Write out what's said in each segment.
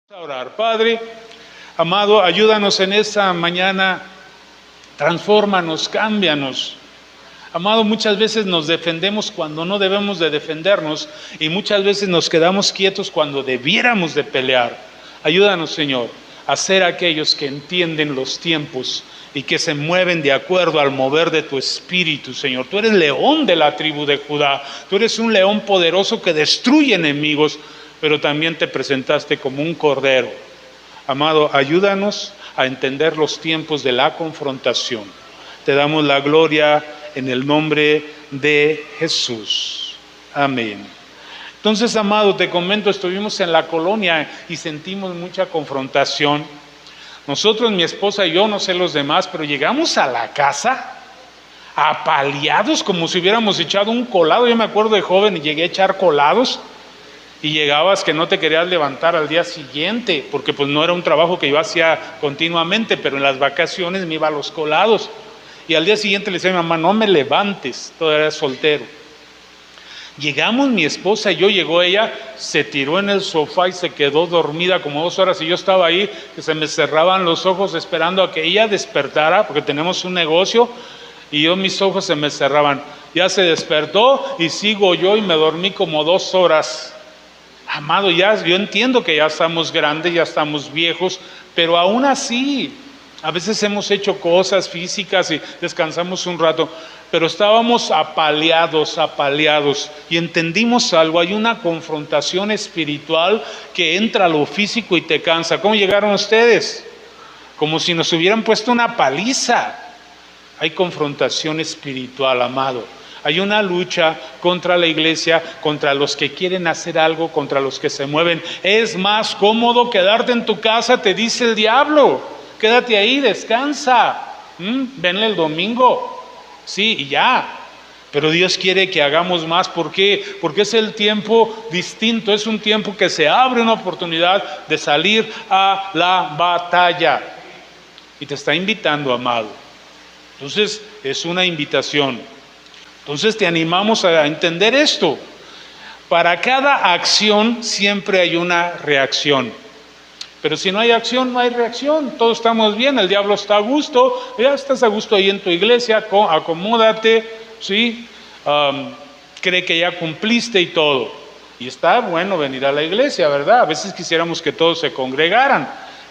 A orar. Padre, amado, ayúdanos en esta mañana, transfórmanos, cámbianos. Amado, muchas veces nos defendemos cuando no debemos de defendernos y muchas veces nos quedamos quietos cuando debiéramos de pelear. Ayúdanos, Señor, a ser aquellos que entienden los tiempos y que se mueven de acuerdo al mover de tu espíritu, Señor. Tú eres león de la tribu de Judá, tú eres un león poderoso que destruye enemigos, pero también te presentaste como un cordero. Amado, ayúdanos a entender los tiempos de la confrontación. Te damos la gloria en el nombre de Jesús. Amén. Entonces, amado, te comento, estuvimos en la colonia y sentimos mucha confrontación. Nosotros, mi esposa y yo, no sé los demás, pero llegamos a la casa apaleados como si hubiéramos echado un colado. Yo me acuerdo de joven y llegué a echar colados. Y llegabas que no te querías levantar al día siguiente, porque pues no era un trabajo que yo hacía continuamente, pero en las vacaciones me iba a los colados. Y al día siguiente le decía a mi mamá, no me levantes, todavía era soltero. Llegamos mi esposa y yo, llegó ella, se tiró en el sofá y se quedó dormida como 2 horas. Y yo estaba ahí, que se me cerraban los ojos esperando a que ella despertara, porque tenemos un negocio, y mis ojos se me cerraban. Ya se despertó y sigo yo y me dormí como 2 horas. Amado, yo entiendo que ya estamos grandes, ya estamos viejos, pero aún así, a veces hemos hecho cosas físicas y descansamos un rato, pero estábamos apaleados, y entendimos algo. Hay una confrontación espiritual que entra a lo físico y te cansa. ¿Cómo llegaron ustedes? Como si nos hubieran puesto una paliza. Hay confrontación espiritual, amado. Hay una lucha contra la iglesia, contra los que quieren hacer algo, contra los que se mueven. Es más cómodo quedarte en tu casa, te dice el diablo. Quédate ahí, descansa. Venle el domingo. Sí, y ya. Pero Dios quiere que hagamos más. ¿Por qué? Porque es el tiempo distinto. Es un tiempo que se abre una oportunidad de salir a la batalla. Y te está invitando, amado. Entonces, es una invitación. Entonces te animamos a entender esto. Para cada acción siempre hay una reacción. Pero si no hay acción, no hay reacción. Todos estamos bien, el diablo está a gusto. Ya estás a gusto ahí en tu iglesia, acomódate, ¿sí? Cree que ya cumpliste y todo. Y está bueno venir a la iglesia, ¿verdad? A veces quisiéramos que todos se congregaran.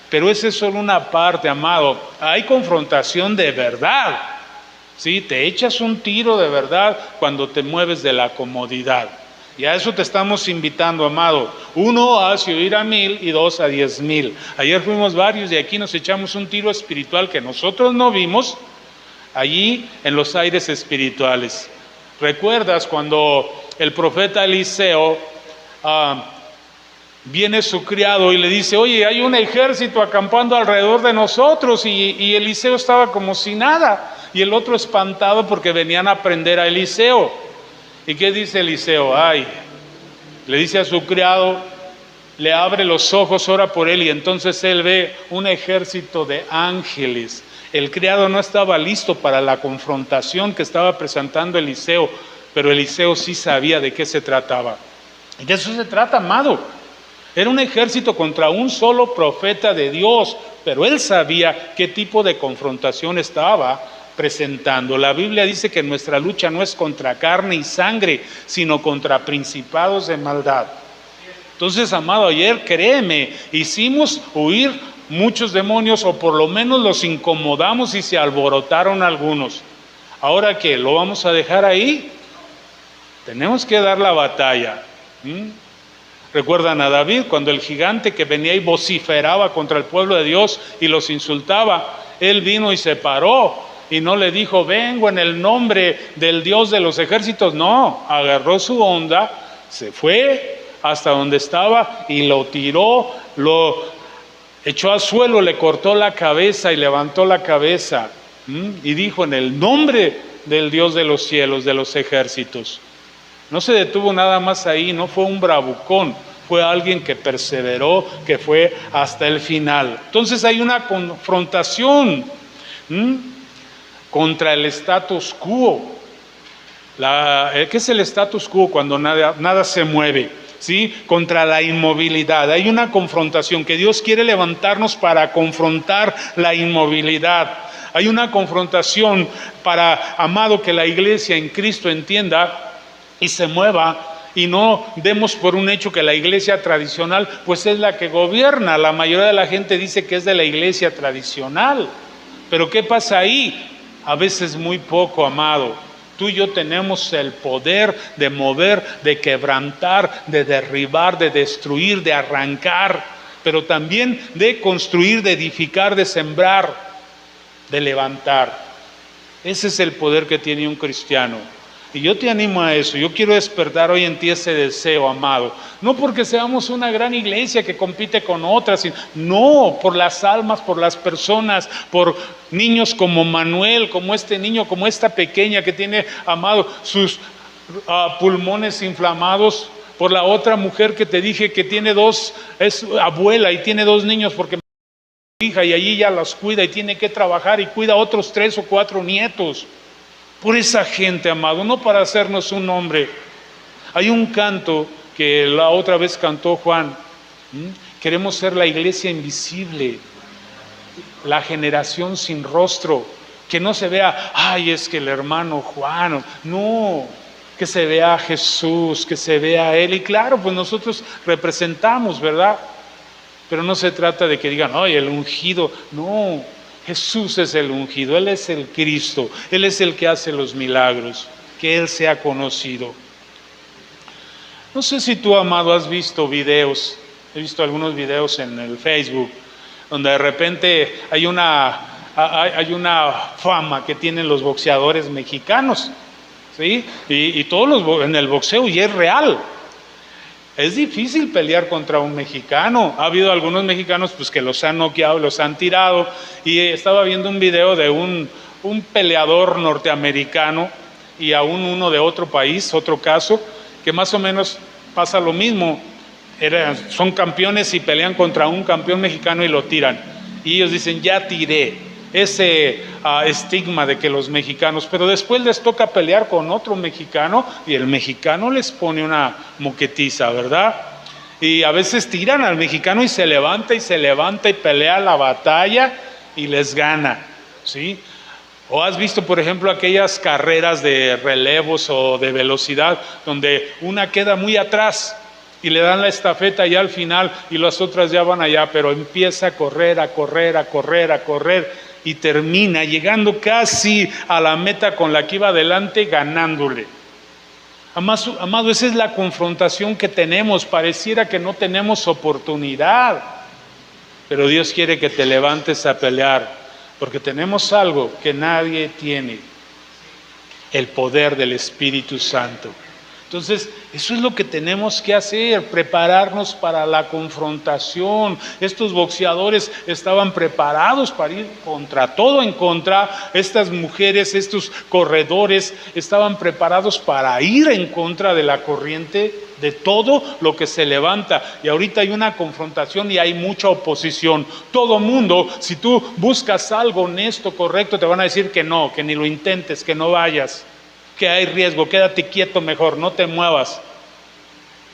Pero esa es solo una parte, amado. Hay confrontación de verdad. Sí, te echas un tiro de verdad cuando te mueves de la comodidad. Y a eso te estamos invitando, amado. 1, hace oír a 1000 y 2, a 10,000. Ayer fuimos varios y aquí nos echamos un tiro espiritual que nosotros no vimos, allí en los aires espirituales. ¿Recuerdas cuando el profeta Eliseo viene su criado y le dice, oye, hay un ejército acampando alrededor de nosotros? Y Eliseo estaba como si nada. Y el otro espantado porque venían a prender a Eliseo. ¿Y qué dice Eliseo? Le dice a su criado, le abre los ojos, ora por él, y entonces él ve un ejército de ángeles. El criado no estaba listo para la confrontación que estaba presentando Eliseo, pero Eliseo sí sabía de qué se trataba. Y de eso se trata, amado. Era un ejército contra un solo profeta de Dios, pero él sabía qué tipo de confrontación estaba presentando. La Biblia dice que nuestra lucha no es contra carne y sangre, sino contra principados de maldad. Entonces, amado, ayer, créeme, hicimos huir muchos demonios, o por lo menos los incomodamos y se alborotaron algunos. Ahora, ¿qué? ¿Lo vamos a dejar ahí? Tenemos que dar la batalla. ¿Recuerdan a David cuando el gigante que venía y vociferaba contra el pueblo de Dios y los insultaba? Él vino y se paró. Y no le dijo, vengo en el nombre del Dios de los ejércitos. No, agarró su onda, se fue hasta donde estaba y lo tiró, lo echó al suelo, le cortó la cabeza y levantó la cabeza. Y dijo, en el nombre del Dios de los cielos, de los ejércitos. No se detuvo nada más ahí, no fue un bravucón, fue alguien que perseveró, que fue hasta el final. Entonces hay una confrontación contra el status quo. ¿Qué es el status quo? Cuando nada se mueve. ¿sí? Contra la inmovilidad. Hay una confrontación que Dios quiere levantarnos para confrontar la inmovilidad. Hay una confrontación para, amado, que la iglesia en Cristo entienda y se mueva. Y no demos por un hecho que la iglesia tradicional pues es la que gobierna. La mayoría de la gente dice que es de la iglesia tradicional. Pero ¿qué pasa ahí? A veces muy poco, amado. Tú y yo tenemos el poder de mover, de quebrantar, de derribar, de destruir, de arrancar, pero también de construir, de edificar, de sembrar, de levantar. Ese es el poder que tiene un cristiano. Y yo te animo a eso. Yo quiero despertar hoy en ti ese deseo, amado. No porque seamos una gran iglesia que compite con otras, no, por las almas, por las personas, por niños como Manuel, como este niño, como esta pequeña que tiene, amado, sus pulmones inflamados, por la otra mujer que te dije que tiene es abuela y tiene 2 niños porque hija y allí ya las cuida y tiene que trabajar y cuida a otros 3 o 4 nietos. Por esa gente, amado, no para hacernos un nombre. Hay un canto que la otra vez cantó Juan. Queremos ser la iglesia invisible, la generación sin rostro, que no se vea, ay, es que el hermano Juan, no, que se vea a Jesús, que se vea a Él. Y claro, pues nosotros representamos, ¿verdad? Pero no se trata de que digan, ay, el ungido, no. Jesús es el ungido, Él es el Cristo, Él es el que hace los milagros, que Él sea conocido. No sé si tú, amado, has visto videos, he visto algunos videos en el Facebook, donde de repente hay una fama que tienen los boxeadores mexicanos, ¿sí? Y todos en el boxeo, y es real. Es difícil pelear contra un mexicano. Ha habido algunos mexicanos pues, que los han noqueado, los han tirado. Y estaba viendo un video de un peleador norteamericano y aún uno de otro país, otro caso, que más o menos pasa lo mismo. Son campeones y pelean contra un campeón mexicano y lo tiran. Y ellos dicen, ya tiré. Ese estigma de que los mexicanos, pero después les toca pelear con otro mexicano y el mexicano les pone una moquetiza, ¿verdad? Y a veces tiran al mexicano y se levanta y pelea la batalla y les gana, ¿sí? O has visto, por ejemplo, aquellas carreras de relevos o de velocidad donde una queda muy atrás y le dan la estafeta ya al final y las otras ya van allá, pero empieza a correr y termina llegando casi a la meta con la que iba adelante, ganándole. Amado, esa es la confrontación que tenemos. Pareciera que no tenemos oportunidad, pero Dios quiere que te levantes a pelear, porque tenemos algo que nadie tiene: el poder del Espíritu Santo. Entonces, eso es lo que tenemos que hacer, prepararnos para la confrontación. Estos boxeadores estaban preparados para ir contra todo en contra. Estas mujeres, estos corredores, estaban preparados para ir en contra de la corriente, de todo lo que se levanta. Y ahorita hay una confrontación y hay mucha oposición. Todo mundo, si tú buscas algo honesto, correcto, te van a decir que no, que ni lo intentes, que no vayas, que hay riesgo, quédate quieto mejor, no te muevas.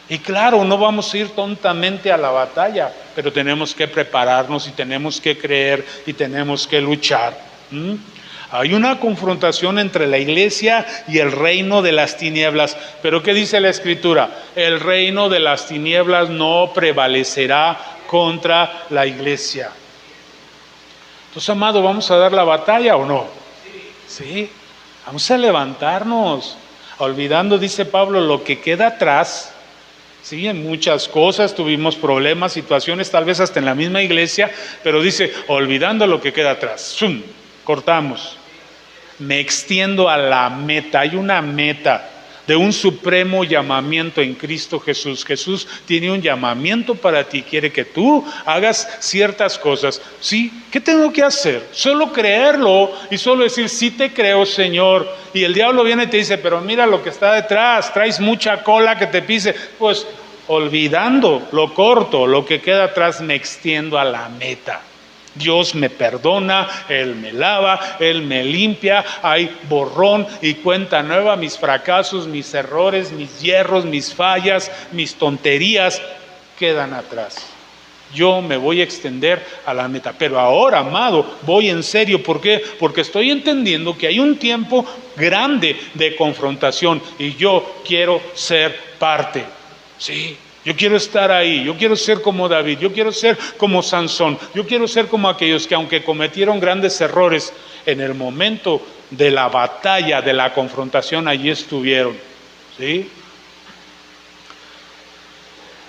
Y claro, no vamos a ir tontamente a la batalla, pero tenemos que prepararnos y tenemos que creer y tenemos que luchar. Hay una confrontación entre la iglesia y el reino de las tinieblas. Pero ¿qué dice la Escritura? El reino de las tinieblas no prevalecerá contra la iglesia. Entonces, amado, ¿vamos a dar la batalla o no? Sí. Vamos a levantarnos, olvidando, dice Pablo, lo que queda atrás. Sí, en muchas cosas tuvimos problemas, situaciones, tal vez hasta en la misma iglesia, pero dice, olvidando lo que queda atrás. ¡Zum! Cortamos. Me extiendo a la meta. Hay una meta de un supremo llamamiento en Cristo Jesús. Jesús tiene un llamamiento para ti, quiere que tú hagas ciertas cosas. ¿Sí? ¿Qué tengo que hacer? Solo creerlo y solo decir, sí te creo, Señor. Y el diablo viene y te dice, pero mira lo que está detrás, traes mucha cola que te pise. Pues olvidando lo corto, lo que queda atrás, me extiendo a la meta. Dios me perdona, Él me lava, Él me limpia, hay borrón y cuenta nueva, mis fracasos, mis errores, mis hierros, mis fallas, mis tonterías quedan atrás. Yo me voy a extender a la meta. Pero ahora, amado, voy en serio. ¿Por qué? Porque estoy entendiendo que hay un tiempo grande de confrontación y yo quiero ser parte. Sí, yo quiero estar ahí. Yo quiero ser como David. Yo quiero ser como Sansón. Yo quiero ser como aquellos que, aunque cometieron grandes errores, en el momento de la batalla, de la confrontación, allí estuvieron. ¿Sí?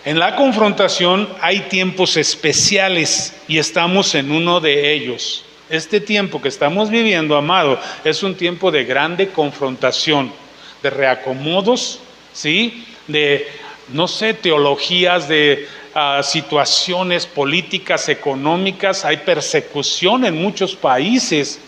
En la confrontación hay tiempos especiales y estamos en uno de ellos. Este tiempo que estamos viviendo, amado, es un tiempo de grande confrontación, de reacomodos, ¿sí? De, no sé, teologías, de situaciones políticas, económicas. Hay persecución en muchos países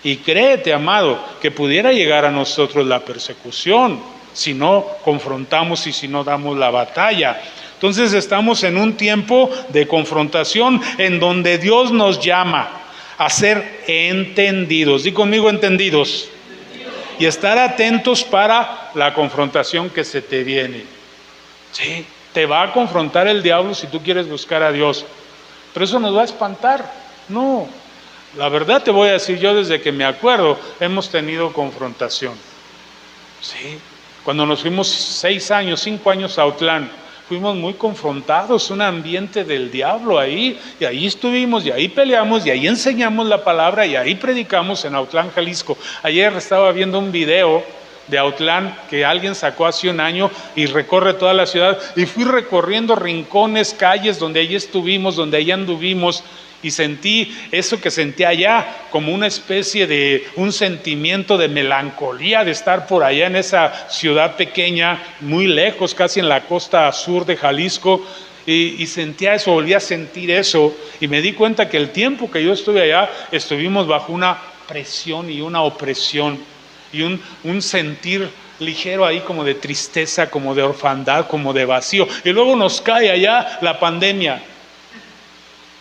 y créete, amado, que pudiera llegar a nosotros la persecución si no confrontamos y si no damos la batalla. Entonces estamos en un tiempo de confrontación en donde Dios nos llama a ser entendidos. Di conmigo, entendidos. Y estar atentos para la confrontación que se te viene. Sí, te va a confrontar el diablo si tú quieres buscar a Dios. Pero eso nos va a espantar. No, la verdad te voy a decir, yo desde que me acuerdo hemos tenido confrontación. Sí, cuando nos fuimos 5 años a Autlán, fuimos muy confrontados, un ambiente del diablo ahí, y ahí estuvimos, y ahí peleamos, y ahí enseñamos la palabra, y ahí predicamos en Autlán, Jalisco. Ayer estaba viendo un video de Autlán que alguien sacó hace un año y recorre toda la ciudad, y fui recorriendo rincones, calles donde allí estuvimos, donde allí anduvimos, y sentí eso que sentí allá, como una especie de un sentimiento de melancolía de estar por allá en esa ciudad pequeña, muy lejos, casi en la costa sur de Jalisco, y sentía eso, volví a sentir eso, y me di cuenta que el tiempo que yo estuve allá, estuvimos bajo una presión y una opresión, y un sentir ligero ahí como de tristeza, como de orfandad, como de vacío, y luego nos cae allá la pandemia.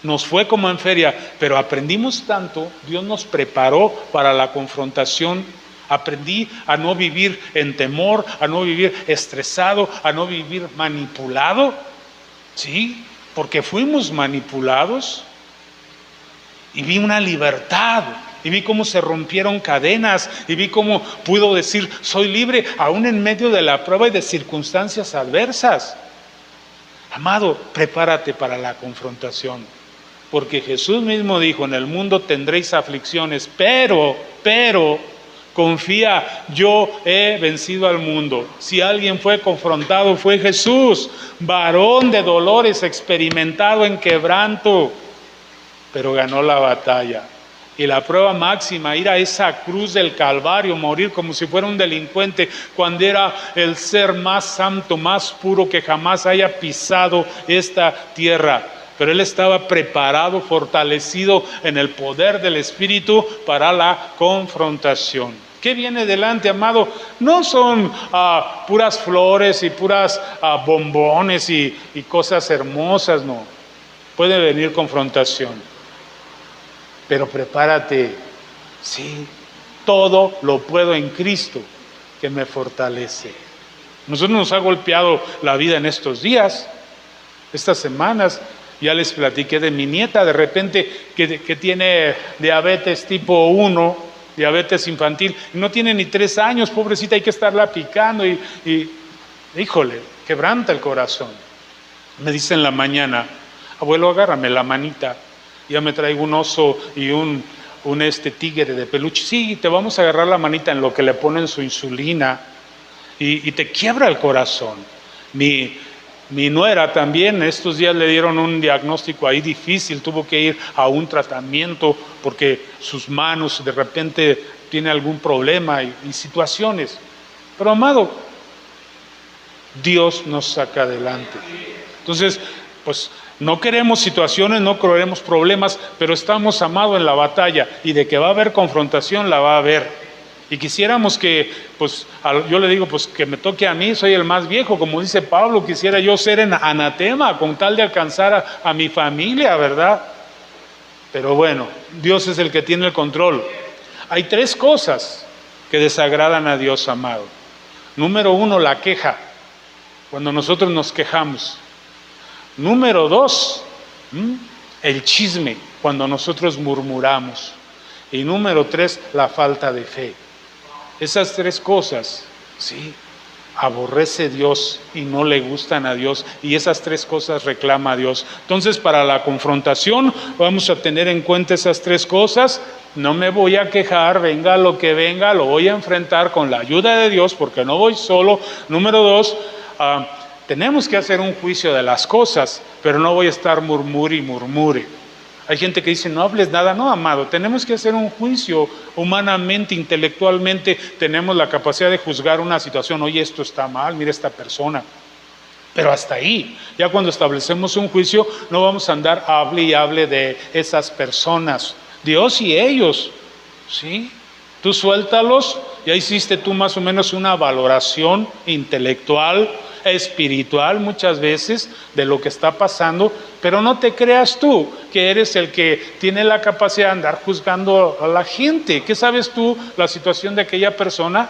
Nos fue como en feria, pero aprendimos tanto, Dios nos preparó para la confrontación. Aprendí a no vivir en temor, a no vivir estresado, a no vivir manipulado, ¿sí? Porque fuimos manipulados y vi una libertad, y vi cómo se rompieron cadenas, y vi cómo puedo decir, soy libre, aún en medio de la prueba y de circunstancias adversas. Amado, prepárate para la confrontación. Porque Jesús mismo dijo, en el mundo tendréis aflicciones, pero, confía, yo he vencido al mundo. Si alguien fue confrontado, fue Jesús, varón de dolores, experimentado en quebranto, pero ganó la batalla. Y la prueba máxima, ir a esa cruz del Calvario, morir como si fuera un delincuente, cuando era el ser más santo, más puro que jamás haya pisado esta tierra. Pero él estaba preparado, fortalecido en el poder del Espíritu para la confrontación. ¿Qué viene delante, amado? No son puras flores y puras bombones y cosas hermosas, no. Puede venir confrontación. Pero prepárate. Sí, todo lo puedo en Cristo que me fortalece. Nosotros nos ha golpeado la vida en estos días, estas semanas. Ya les platiqué de mi nieta, de repente que tiene diabetes tipo 1, diabetes infantil, no tiene ni 3 años, pobrecita, hay que estarla picando y híjole, quebranta el corazón. Me dice en la mañana, abuelo, agárrame la manita, ya me traigo un oso y un tigre de peluche. Sí, te vamos a agarrar la manita en lo que le ponen su insulina y te quiebra el corazón. Mi nuera también, estos días le dieron un diagnóstico ahí difícil, tuvo que ir a un tratamiento porque sus manos de repente tiene algún problema y situaciones. Pero amado, Dios nos saca adelante. Entonces, pues no queremos situaciones, no queremos problemas, pero estamos, amado, en la batalla, y de que va a haber confrontación, la va a haber. Y quisiéramos que, pues, yo le digo, pues que me toque a mí, soy el más viejo, como dice Pablo, quisiera yo ser en anatema con tal de alcanzar a mi familia, ¿verdad? Pero bueno, Dios es el que tiene el control. Hay 3 cosas que desagradan a Dios, amado. Número 1, la queja, cuando nosotros nos quejamos. Número 2, el chisme, cuando nosotros murmuramos. Y número 3, la falta de fe. Esas 3 cosas, sí, aborrece Dios y no le gustan a Dios, y esas 3 cosas reclama a Dios. Entonces, para la confrontación vamos a tener en cuenta esas 3 cosas. No me voy a quejar, venga lo que venga, lo voy a enfrentar con la ayuda de Dios, porque no voy solo. Número 2, tenemos que hacer un juicio de las cosas, pero no voy a estar murmure y murmure. Hay gente que dice, no hables nada. No, amado, tenemos que hacer un juicio humanamente, intelectualmente. Tenemos la capacidad de juzgar una situación. Oye, esto está mal, mira esta persona. Pero hasta ahí, ya cuando establecemos un juicio, no vamos a andar hable y hable de esas personas. Dios y ellos, ¿sí? Tú suéltalos, ya hiciste tú más o menos una valoración intelectual, espiritual muchas veces de lo que está pasando, pero no te creas tú que eres el que tiene la capacidad de andar juzgando a la gente. ¿Qué sabes tú la situación de aquella persona?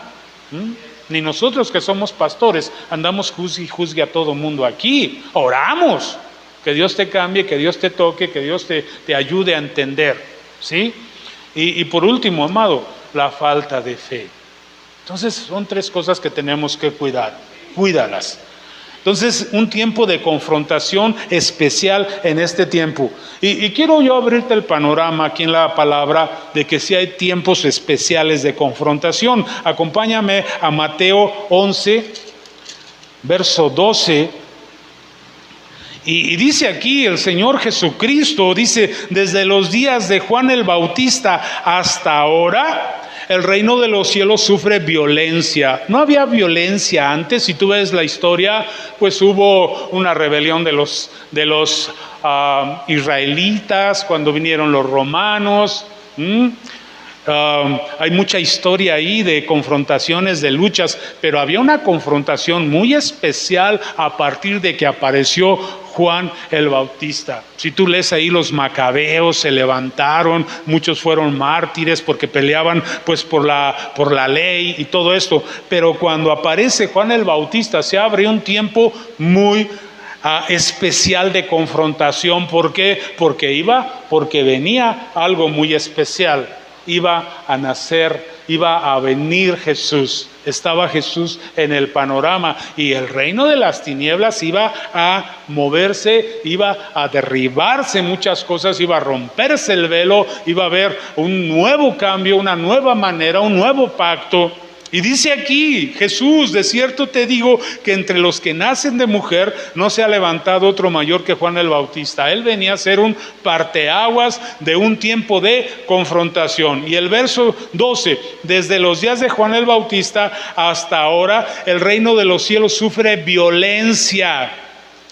Ni nosotros que somos pastores andamos juzgue a todo mundo aquí. Oramos, que Dios te cambie, que Dios te toque, que Dios te ayude a entender, ¿sí? Y por último, amado, la falta de fe. Entonces son 3 cosas que tenemos que cuidar. Cuídalas. Entonces, un tiempo de confrontación especial en este tiempo. Y quiero yo abrirte el panorama aquí en la palabra de que sí hay tiempos especiales de confrontación. Acompáñame a Mateo 11, verso 12. Y dice aquí el Señor Jesucristo, dice, desde los días de Juan el Bautista hasta ahora, el reino de los cielos sufre violencia. No había violencia antes. Si tú ves la historia, pues hubo una rebelión de los israelitas cuando vinieron los romanos. Hay mucha historia ahí de confrontaciones, de luchas, pero había una confrontación muy especial a partir de que apareció Juan el Bautista. Si tú lees ahí, los macabeos se levantaron, muchos fueron mártires porque peleaban pues por la ley y todo esto. Pero cuando aparece Juan el Bautista se abre un tiempo muy especial de confrontación. ¿Por qué? Porque venía algo muy especial. Iba a nacer, iba a venir Jesús. Estaba Jesús en el panorama y el reino de las tinieblas iba a moverse, iba a derribarse muchas cosas, iba a romperse el velo, iba a haber un nuevo cambio, una nueva manera, un nuevo pacto. Y dice aquí Jesús, de cierto te digo que entre los que nacen de mujer no se ha levantado otro mayor que Juan el Bautista. Él venía a ser un parteaguas de un tiempo de confrontación. Y el verso 12, desde los días de Juan el Bautista hasta ahora, el reino de los cielos sufre violencia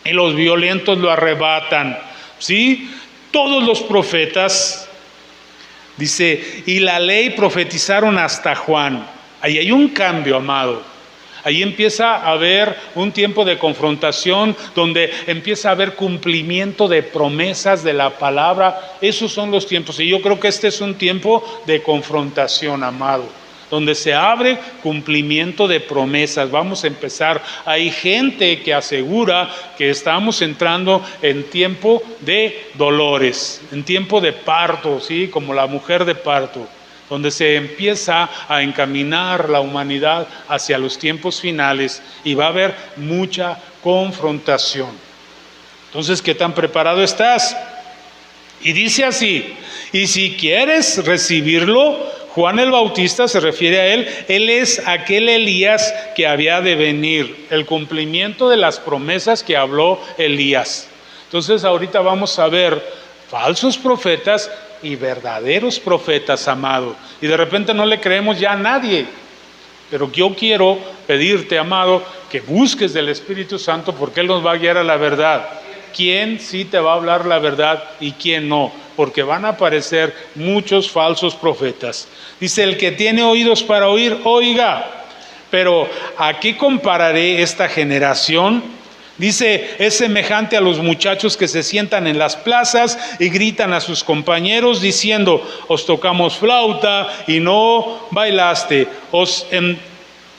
y los violentos lo arrebatan. ¿Sí? Todos los profetas, dice, y la ley profetizaron hasta Juan. Ahí hay un cambio, amado. Ahí empieza a haber un tiempo de confrontación donde empieza a haber cumplimiento de promesas de la palabra. Esos son los tiempos. Y yo creo que este es un tiempo de confrontación, amado, donde se abre cumplimiento de promesas. Vamos a empezar. Hay gente que asegura que estamos entrando en tiempo de dolores, en tiempo de parto, ¿sí? Como la mujer de parto, donde se empieza a encaminar la humanidad hacia los tiempos finales y va a haber mucha confrontación. Entonces, ¿qué tan preparado estás? Y dice así, y si quieres recibirlo, Juan el Bautista se refiere a él es aquel Elías que había de venir, el cumplimiento de las promesas que habló Elías. Entonces, ahorita vamos a ver falsos profetas y verdaderos profetas, amado. Y de repente no le creemos ya a nadie. Pero yo quiero pedirte, amado, que busques del Espíritu Santo porque Él nos va a guiar a la verdad. ¿Quién sí te va a hablar la verdad y quién no? Porque van a aparecer muchos falsos profetas. Dice, el que tiene oídos para oír, oiga. Pero ¿a qué compararé esta generación? Dice, es semejante a los muchachos que se sientan en las plazas y gritan a sus compañeros diciendo, os tocamos flauta y no bailaste, os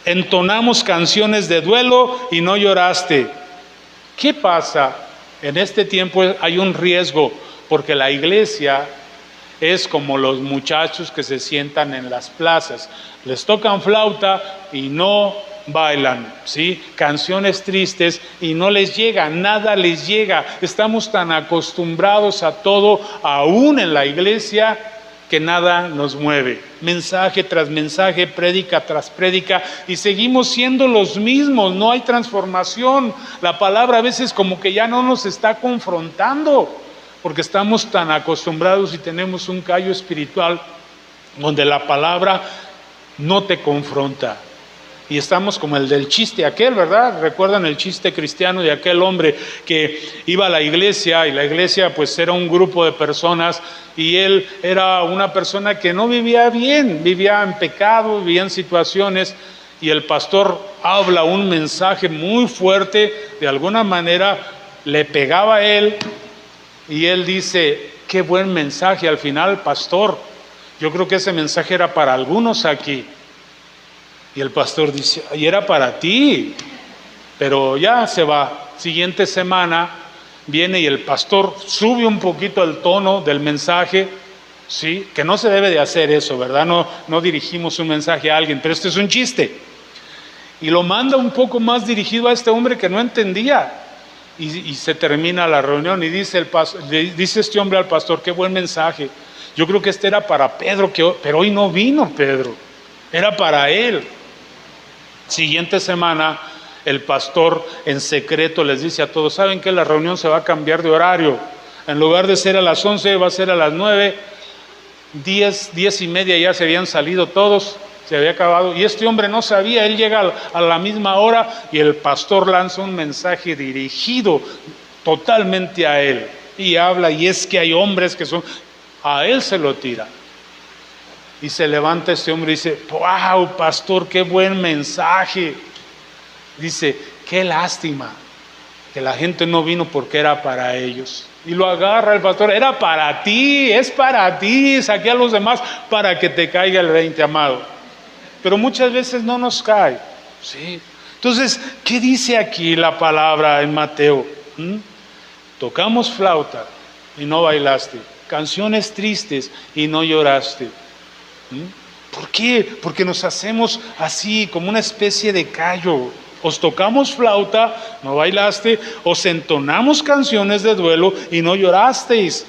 entonamos canciones de duelo y no lloraste. ¿Qué pasa? En este tiempo hay un riesgo, porque la iglesia es como los muchachos que se sientan en las plazas. Les tocan flauta y no bailan, ¿sí? Canciones tristes y no les llega, nada les llega. Estamos tan acostumbrados a todo, aún en la iglesia, que nada nos mueve. Mensaje tras mensaje, prédica tras prédica, y seguimos siendo los mismos, no hay transformación. La palabra a veces como que ya no nos está confrontando, porque estamos tan acostumbrados y tenemos un callo espiritual donde la palabra no te confronta. Y estamos como el del chiste aquel, ¿verdad? ¿Recuerdan el chiste cristiano de aquel hombre que iba a la iglesia, y la iglesia pues era un grupo de personas, y él era una persona que no vivía bien, vivía en pecado, vivía en situaciones, y el pastor habla un mensaje muy fuerte, de alguna manera le pegaba a él, y él dice, qué buen mensaje. Al final, pastor, yo creo que ese mensaje era para algunos aquí. Y el pastor dice, y era para ti, pero ya se va. Siguiente semana viene y el pastor sube un poquito el tono del mensaje, ¿sí? Que no se debe de hacer eso, ¿verdad? No dirigimos un mensaje a alguien, pero este es un chiste. Y lo manda un poco más dirigido a este hombre que no entendía. Y se termina la reunión y dice este hombre al pastor, qué buen mensaje. Yo creo que este era para Pedro, pero hoy no vino Pedro, era para él. Siguiente semana, el pastor en secreto les dice a todos, ¿saben qué? La reunión se va a cambiar de horario. En lugar de ser a las 11, va a ser a las 9. 10:30 ya se habían salido todos, se había acabado. Y este hombre no sabía, él llega a la misma hora y el pastor lanza un mensaje dirigido totalmente a él. Y habla, y es que hay hombres que son... A él se lo tira. Y se levanta este hombre y dice, wow, pastor, qué buen mensaje. Dice, qué lástima que la gente no vino porque era para ellos. Y lo agarra el pastor, era para ti, es para ti, saqué a los demás para que te caiga el 20, amado. Pero muchas veces no nos cae, ¿sí? Entonces, ¿qué dice aquí la palabra en Mateo? Tocamos flauta y no bailaste, canciones tristes y no lloraste. ¿Por qué? Porque nos hacemos así, como una especie de callo. Os tocamos flauta, no bailaste, os entonamos canciones de duelo y no llorasteis.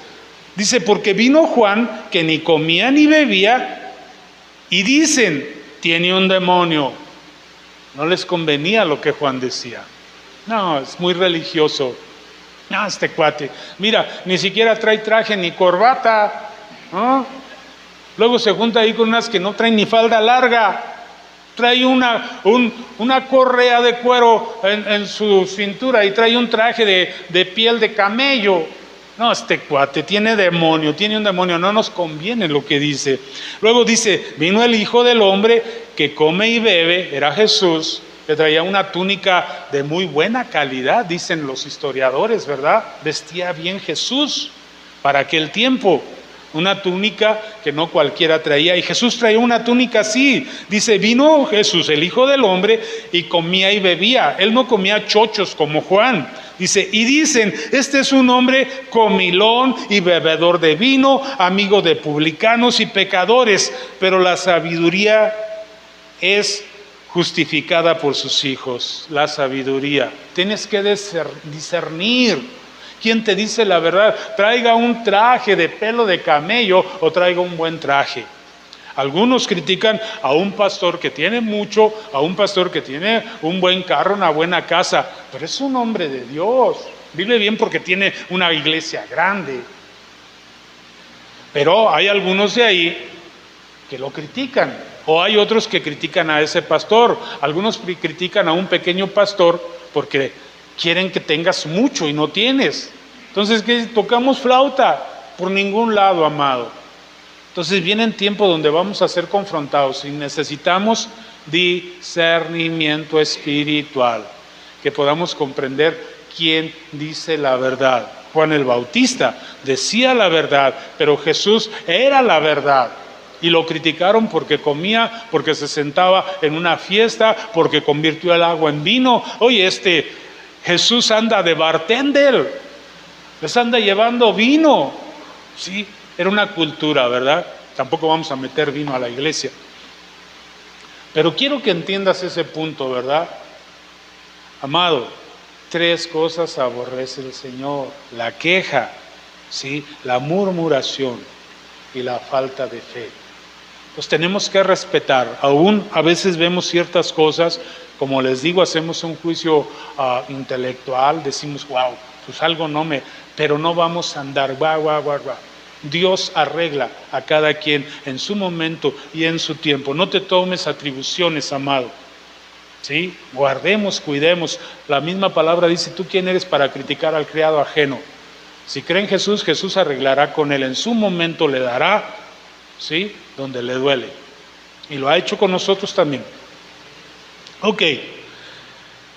Dice, porque vino Juan que ni comía ni bebía y dicen, tiene un demonio. No les convenía lo que Juan decía. No, es muy religioso. No, este cuate, mira, ni siquiera trae traje ni corbata, ¿no? Luego se junta ahí con unas que no traen ni falda larga, trae una correa de cuero en su cintura y trae un traje de piel de camello. No, este cuate tiene demonio, tiene un demonio, no nos conviene lo que dice. Luego dice, vino el Hijo del Hombre que come y bebe, era Jesús, que traía una túnica de muy buena calidad, dicen los historiadores, ¿verdad? Vestía bien Jesús para aquel tiempo. Una túnica que no cualquiera traía, y Jesús traía una túnica así. Dice, vino Jesús, el Hijo del Hombre, y comía y bebía. Él no comía chochos como Juan. Dice, y dicen, este es un hombre comilón y bebedor de vino, amigo de publicanos y pecadores, pero la sabiduría es justificada por sus hijos. La sabiduría. Tienes que discernir. ¿Quién te dice la verdad? Traiga un traje de pelo de camello o traiga un buen traje. Algunos critican a un pastor que tiene mucho, a un pastor que tiene un buen carro, una buena casa, pero es un hombre de Dios. Vive bien porque tiene una iglesia grande. Pero hay algunos de ahí que lo critican, o hay otros que critican a ese pastor. Algunos critican a un pequeño pastor porque quieren que tengas mucho y no tienes. Entonces, ¿qué? Tocamos flauta por ningún lado, amado. Entonces vienen tiempos donde vamos a ser confrontados y necesitamos discernimiento espiritual, que podamos comprender quién dice la verdad. Juan el Bautista decía la verdad, pero Jesús era la verdad. Y lo criticaron porque comía, porque se sentaba en una fiesta, porque convirtió el agua en vino. Oye, Jesús anda de bartender, les anda llevando vino. Sí, era una cultura, ¿verdad? Tampoco vamos a meter vino a la iglesia. Pero quiero que entiendas ese punto, ¿verdad? Amado, 3 cosas aborrece el Señor: la queja, ¿sí?, la murmuración y la falta de fe. Pues tenemos que respetar. Aún a veces vemos ciertas cosas, como les digo, hacemos un juicio intelectual, decimos, wow, pues algo no me... Pero no vamos a andar, guau. Dios arregla a cada quien en su momento y en su tiempo. No te tomes atribuciones, amado. ¿Sí? Guardemos, cuidemos. La misma palabra dice, ¿tú quién eres para criticar al criado ajeno? Si cree en Jesús, Jesús arreglará con él. En su momento le dará, ¿sí?, donde le duele. Y lo ha hecho con nosotros también. Ok.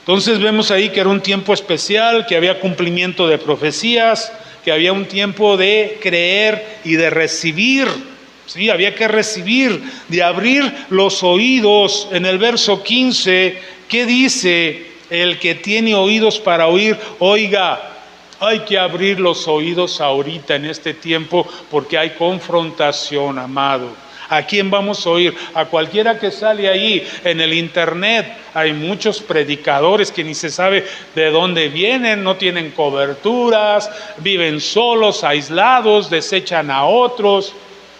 Entonces vemos ahí que era un tiempo especial, que había cumplimiento de profecías, que había un tiempo de creer y de recibir. Sí, había que recibir, de abrir los oídos. En el verso 15, ¿qué dice? El que tiene oídos para oír, oiga. Hay que abrir los oídos ahorita en este tiempo porque hay confrontación, amado. ¿A quién vamos a oír? A cualquiera que sale ahí en el internet. Hay muchos predicadores que ni se sabe de dónde vienen, no tienen coberturas, viven solos, aislados, desechan a otros.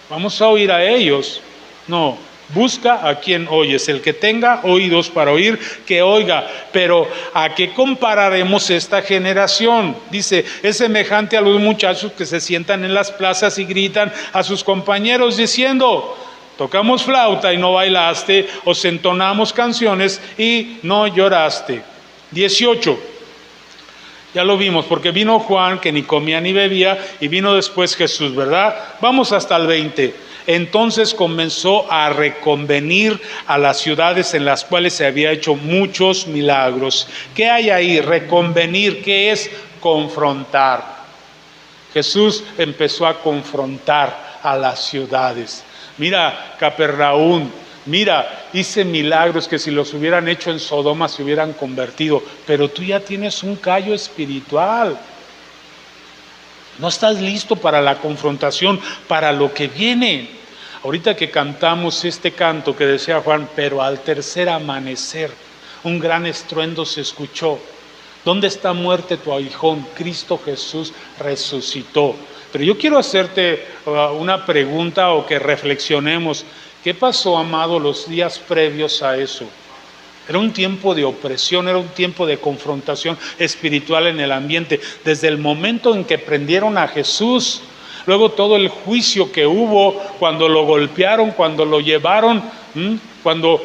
¿Vamos a oír a ellos? No. Busca a quien oyes. El que tenga oídos para oír, que oiga. Pero ¿a qué compararemos esta generación? Dice, es semejante a los muchachos que se sientan en las plazas y gritan a sus compañeros diciendo, tocamos flauta y no bailaste, o entonamos canciones y no lloraste. 18. Ya lo vimos, porque vino Juan, que ni comía ni bebía, y vino después Jesús, ¿verdad? Vamos hasta el 20. Entonces comenzó a reconvenir a las ciudades en las cuales se había hecho muchos milagros. ¿Qué hay ahí? Reconvenir, ¿qué es? Confrontar. Jesús empezó a confrontar a las ciudades. Mira, Capernaum, mira, hice milagros que si los hubieran hecho en Sodoma se hubieran convertido, pero tú ya tienes un callo espiritual. No estás listo para la confrontación, para lo que viene. Ahorita que cantamos este canto que decía Juan, pero al tercer amanecer, un gran estruendo se escuchó. ¿Dónde está muerte tu aguijón? Cristo Jesús resucitó. Pero yo quiero hacerte una pregunta o que reflexionemos. ¿Qué pasó, amado, los días previos a eso? Era un tiempo de opresión, era un tiempo de confrontación espiritual en el ambiente. Desde el momento en que prendieron a Jesús, luego todo el juicio que hubo, cuando lo golpearon, cuando lo llevaron, cuando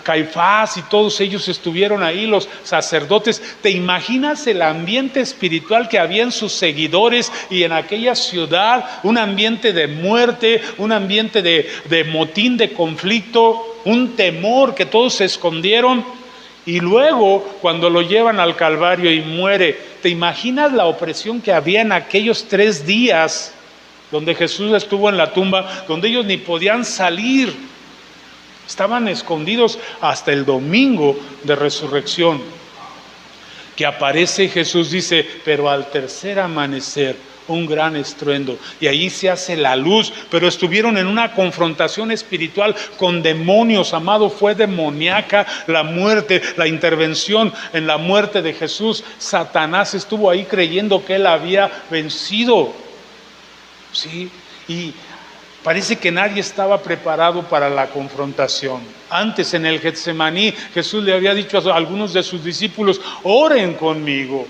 Caifás y todos ellos estuvieron ahí, los sacerdotes. ¿Te imaginas el ambiente espiritual que había en sus seguidores y en aquella ciudad? Un ambiente de muerte, un ambiente de motín, de conflicto, un temor que todos se escondieron. Y luego cuando lo llevan al Calvario y muere, ¿te imaginas la opresión que había en aquellos 3 días donde Jesús estuvo en la tumba, donde ellos ni podían salir? Estaban escondidos hasta el domingo de resurrección, que aparece Jesús, dice, pero al tercer amanecer, un gran estruendo, y allí se hace la luz. Pero estuvieron en una confrontación espiritual con demonios, amado. Fue demoníaca la muerte, la intervención en la muerte de Jesús. Satanás estuvo ahí creyendo que él había vencido, ¿sí? Y parece que nadie estaba preparado para la confrontación. Antes en el Getsemaní, Jesús le había dicho a algunos de sus discípulos, oren conmigo.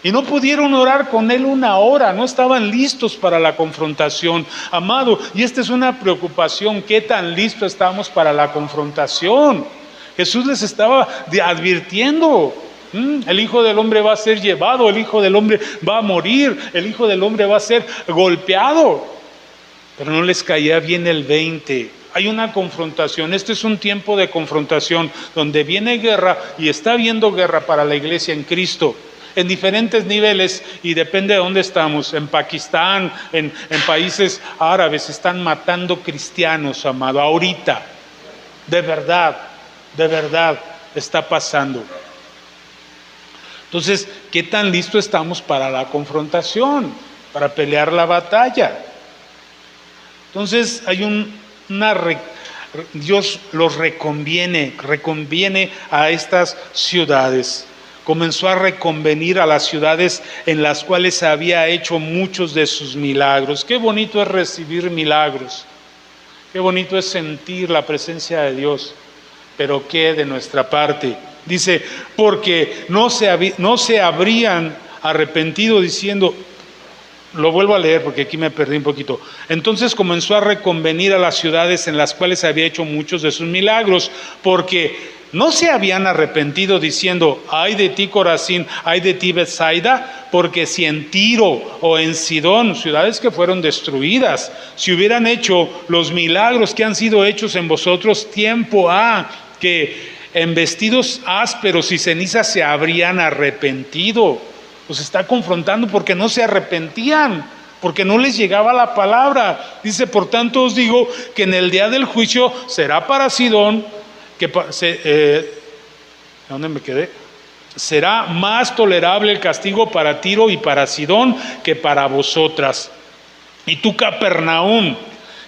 Y no pudieron orar con él 1 hora, no estaban listos para la confrontación, amado. Y esta es una preocupación, ¿qué tan listos estamos para la confrontación? Jesús les estaba advirtiendo, el Hijo del Hombre va a ser llevado, el Hijo del Hombre va a morir, el Hijo del Hombre va a ser golpeado. Pero no les caía bien el 20. Hay una confrontación. Este es un tiempo de confrontación donde viene guerra y está habiendo guerra para la iglesia en Cristo. en diferentes niveles y depende de dónde estamos. En Pakistán, en países árabes están matando cristianos, amado, ahorita. De verdad está pasando. Entonces, ¿qué tan listos estamos para la confrontación, para pelear la batalla? Entonces, hay Dios los reconviene a estas ciudades. Comenzó a reconvenir a las ciudades en las cuales había hecho muchos de sus milagros. Qué bonito es recibir milagros. Qué bonito es sentir la presencia de Dios. Pero ¿qué de nuestra parte? Dice, porque no se habrían arrepentido diciendo, lo vuelvo a leer porque aquí me perdí un poquito. Entonces comenzó a reconvenir a las ciudades en las cuales había hecho muchos de sus milagros, porque no se habían arrepentido diciendo, ay de ti Corazín, ay de ti Betsaida, porque si en Tiro o en Sidón, ciudades que fueron destruidas, si hubieran hecho los milagros que han sido hechos en vosotros, tiempo ha que en vestidos ásperos y cenizas se habrían arrepentido. Los está confrontando porque no se arrepentían, porque no les llegaba la palabra. Dice, por tanto os digo que en el día del juicio será para Sidón, ¿dónde me quedé? Será más tolerable el castigo para Tiro y para Sidón que para vosotras. Y tú, Capernaum,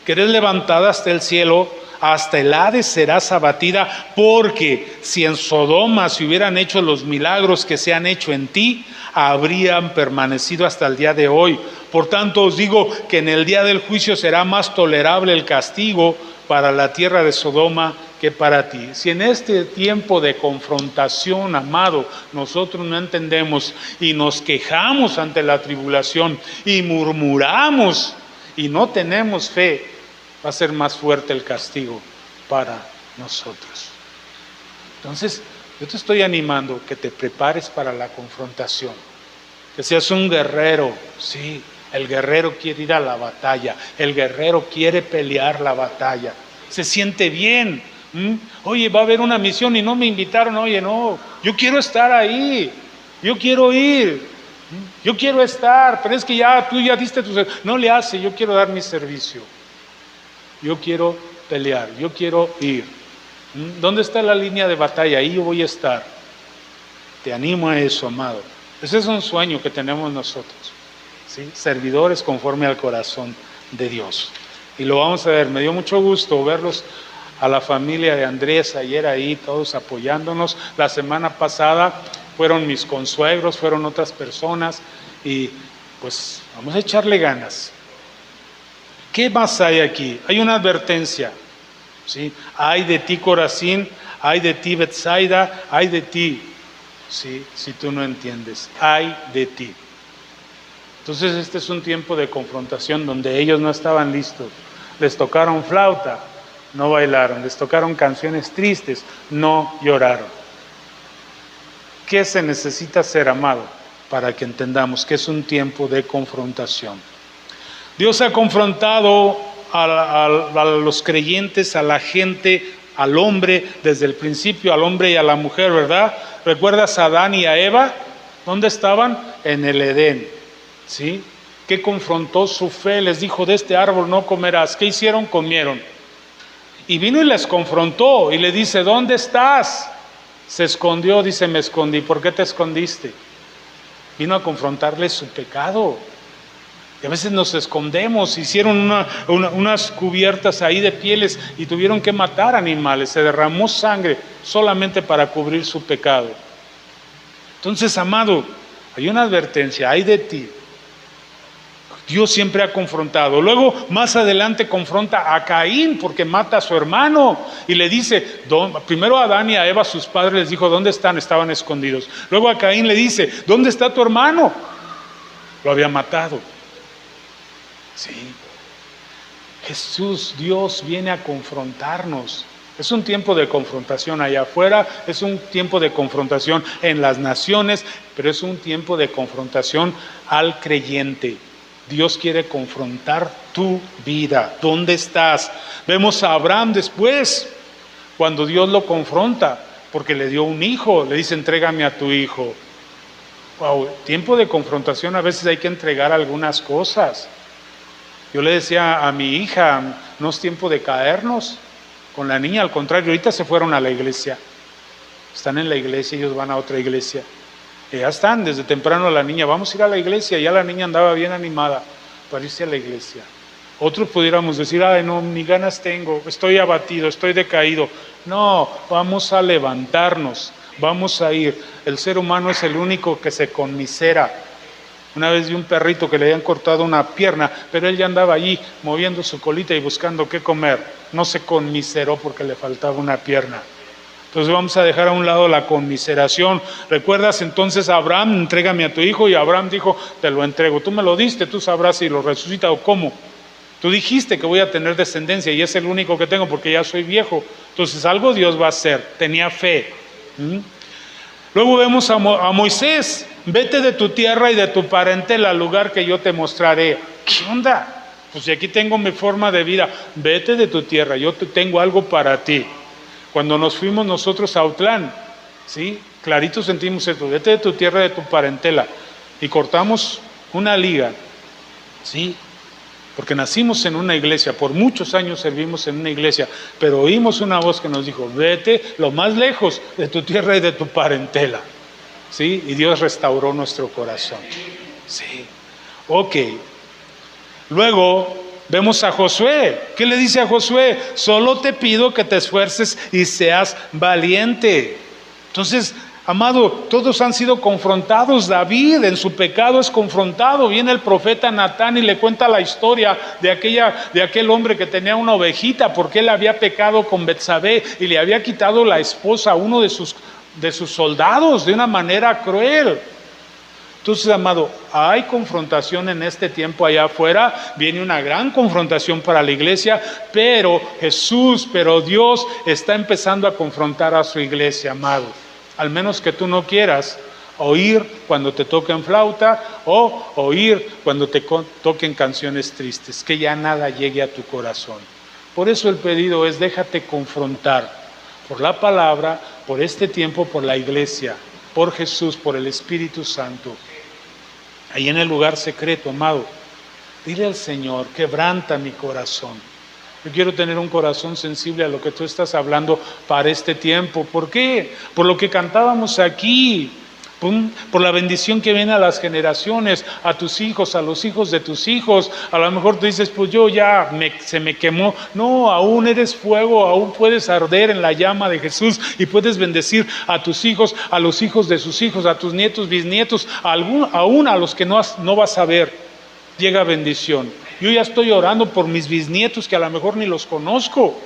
que eres levantada hasta el cielo, hasta el Hades serás abatida, porque si en Sodoma se hubieran hecho los milagros que se han hecho en ti, habrían permanecido hasta el día de hoy. Por tanto os digo que en el día del juicio será más tolerable el castigo para la tierra de Sodoma que para ti. Si en este tiempo de confrontación, amado, nosotros no entendemos y nos quejamos ante la tribulación y murmuramos y no tenemos fe, va a ser más fuerte el castigo para nosotros. Entonces, yo te estoy animando que te prepares para la confrontación, que seas un guerrero. Sí, el guerrero quiere ir a la batalla, el guerrero quiere pelear la batalla, se siente bien. Oye, va a haber una misión y no me invitaron. Oye, no, yo quiero estar ahí, yo quiero ir, yo quiero estar, pero es que tú ya diste tu servicio. No le hace, yo quiero dar mi servicio. Yo quiero pelear, yo quiero ir. ¿Dónde está la línea de batalla? Ahí yo voy a estar. Te animo a eso, amado. Ese es un sueño que tenemos nosotros, ¿sí? Servidores conforme al corazón de Dios. Y lo vamos a ver. Me dio mucho gusto verlos a la familia de Andrés ayer ahí, todos apoyándonos. La semana pasada fueron mis consuegros, fueron otras personas. Y pues vamos a echarle ganas. ¿Qué más hay aquí? Hay una advertencia, ¿sí? Ay de ti Corazín, ay de ti Betsaida, ay de ti, ¿sí? Si tú no entiendes, ay de ti. Entonces este es un tiempo de confrontación donde ellos no estaban listos. Les tocaron flauta, no bailaron. Les tocaron canciones tristes, no lloraron. ¿Qué se necesita hacer, amado, para que entendamos que es un tiempo de confrontación? Dios ha confrontado a los creyentes, a la gente, al hombre, desde el principio, al hombre y a la mujer, ¿verdad? ¿Recuerdas a Adán y a Eva? ¿Dónde estaban? En el Edén, ¿sí? ¿Qué confrontó su fe? Les dijo, de este árbol no comerás. ¿Qué hicieron? Comieron. Y vino y les confrontó y le dice, ¿dónde estás? Se escondió, dice, me escondí. ¿Por qué te escondiste? Vino a confrontarles su pecado. Y a veces nos escondemos. Hicieron unas cubiertas ahí de pieles y tuvieron que matar animales. Se derramó sangre solamente para cubrir su pecado. Entonces, amado, hay una advertencia, hay de ti. Dios siempre ha confrontado. Luego, más adelante, confronta a Caín porque mata a su hermano. Y le dice, primero a Adán y a Eva, sus padres, les dijo, ¿dónde están? Estaban escondidos. Luego a Caín le dice, ¿dónde está tu hermano? Lo había matado. Sí. Jesús, Dios viene a confrontarnos. Es un tiempo de confrontación allá afuera, es un tiempo de confrontación en las naciones, pero es un tiempo de confrontación al creyente. Dios quiere confrontar tu vida. ¿Dónde estás? Vemos a Abraham después, cuando Dios lo confronta, porque le dio un hijo, le dice, entrégame a tu hijo. Wow, tiempo de confrontación, a veces hay que entregar algunas cosas. Yo le decía a mi hija, no es tiempo de caernos con la niña, al contrario, ahorita se fueron a la iglesia. Están en la iglesia, ellos van a otra iglesia. Y ya están, desde temprano la niña, vamos a ir a la iglesia. Ya la niña andaba bien animada para irse a la iglesia. Otros pudiéramos decir, ay no, ni ganas tengo, estoy abatido, estoy decaído. No, vamos a levantarnos, vamos a ir. El ser humano es el único que se conmisera. Una vez vi un perrito que le habían cortado una pierna, pero él ya andaba allí moviendo su colita y buscando qué comer. No se conmiseró porque le faltaba una pierna. Entonces vamos a dejar a un lado la conmiseración. ¿Recuerdas entonces a Abraham? Entrégame a tu hijo, y Abraham dijo, te lo entrego. Tú me lo diste, tú sabrás si lo resucita o cómo. Tú dijiste que voy a tener descendencia y es el único que tengo porque ya soy viejo. Entonces algo Dios va a hacer. Tenía fe. Luego vemos a Moisés. Vete de tu tierra y de tu parentela al lugar que yo te mostraré. ¿Qué onda? Pues si aquí tengo mi forma de vida. Vete de tu tierra, yo tengo algo para ti. Cuando nos fuimos nosotros a Autlán, ¿sí? Clarito sentimos esto. Vete de tu tierra y de tu parentela. Y cortamos una liga, ¿sí? Porque nacimos en una iglesia, por muchos años servimos en una iglesia, pero oímos una voz que nos dijo, vete lo más lejos de tu tierra y de tu parentela, ¿sí? Y Dios restauró nuestro corazón, ¿sí? Ok. Luego vemos a Josué. ¿Qué le dice a Josué? Solo te pido que te esfuerces y seas valiente. Entonces, amado, todos han sido confrontados. David en su pecado es confrontado. Viene el profeta Natán y le cuenta la historia de aquel hombre que tenía una ovejita, porque él había pecado con Betsabé y le había quitado la esposa a uno de sus soldados de una manera cruel. Entonces, amado, hay confrontación en este tiempo allá afuera, viene una gran confrontación para la iglesia, pero Dios está empezando a confrontar a su iglesia, amado. Al menos que tú no quieras oír cuando te toquen flauta o oír cuando te toquen canciones tristes, que ya nada llegue a tu corazón. Por eso el pedido es, déjate confrontar por la palabra, por este tiempo, por la iglesia, por Jesús, por el Espíritu Santo. Ahí en el lugar secreto, amado, dile al Señor, quebranta mi corazón. Yo quiero tener un corazón sensible a lo que tú estás hablando para este tiempo. ¿Por qué? Por lo que cantábamos aquí, por la bendición que viene a las generaciones, a tus hijos, a los hijos de tus hijos. A lo mejor tú dices, pues yo ya se me quemó. No, aún eres fuego, aún puedes arder en la llama de Jesús y puedes bendecir a tus hijos, a los hijos de sus hijos, a tus nietos, bisnietos, aún a los que no vas a ver. Llega bendición. Yo ya estoy orando por mis bisnietos que a lo mejor ni los conozco.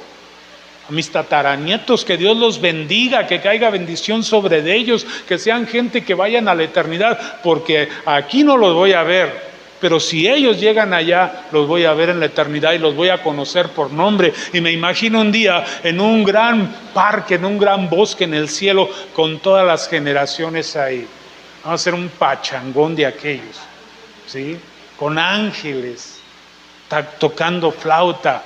A mis tataranietos, que Dios los bendiga, que caiga bendición sobre ellos, que sean gente que vayan a la eternidad, porque aquí no los voy a ver, pero si ellos llegan allá, los voy a ver en la eternidad y los voy a conocer por nombre. Y me imagino un día en un gran parque, en un gran bosque en el cielo, con todas las generaciones ahí. Vamos a hacer un pachangón de aquellos, ¿sí? Con ángeles, tocando flauta.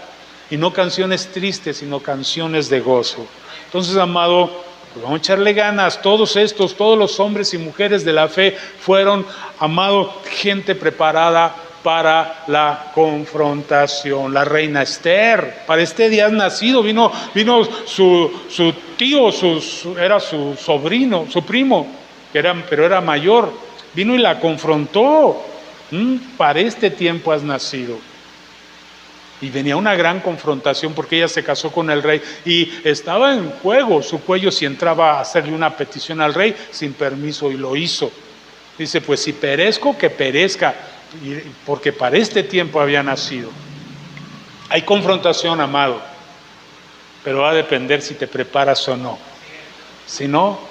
Y no canciones tristes, sino canciones de gozo. Entonces, amado, pues vamos a echarle ganas. Todos los hombres y mujeres de la fe fueron, amado, gente preparada para la confrontación. La reina Esther, para este día has nacido, vino su tío, era su sobrino, su primo, pero era mayor. Vino y la confrontó. Para este tiempo has nacido. Y venía una gran confrontación porque ella se casó con el rey y estaba en juego su cuello si entraba a hacerle una petición al rey sin permiso, y lo hizo. Dice, pues si perezco, que perezca, porque para este tiempo había nacido. Hay confrontación, amado, pero va a depender si te preparas o no. Si no,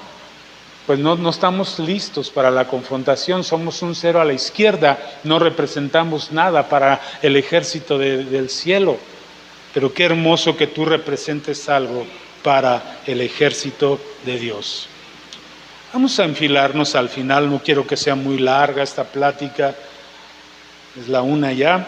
pues no estamos listos para la confrontación, somos un cero a la izquierda, no representamos nada para el ejército del cielo. Pero qué hermoso que tú representes algo para el ejército de Dios. Vamos a enfilarnos al final, no quiero que sea muy larga esta plática, es la 1 ya.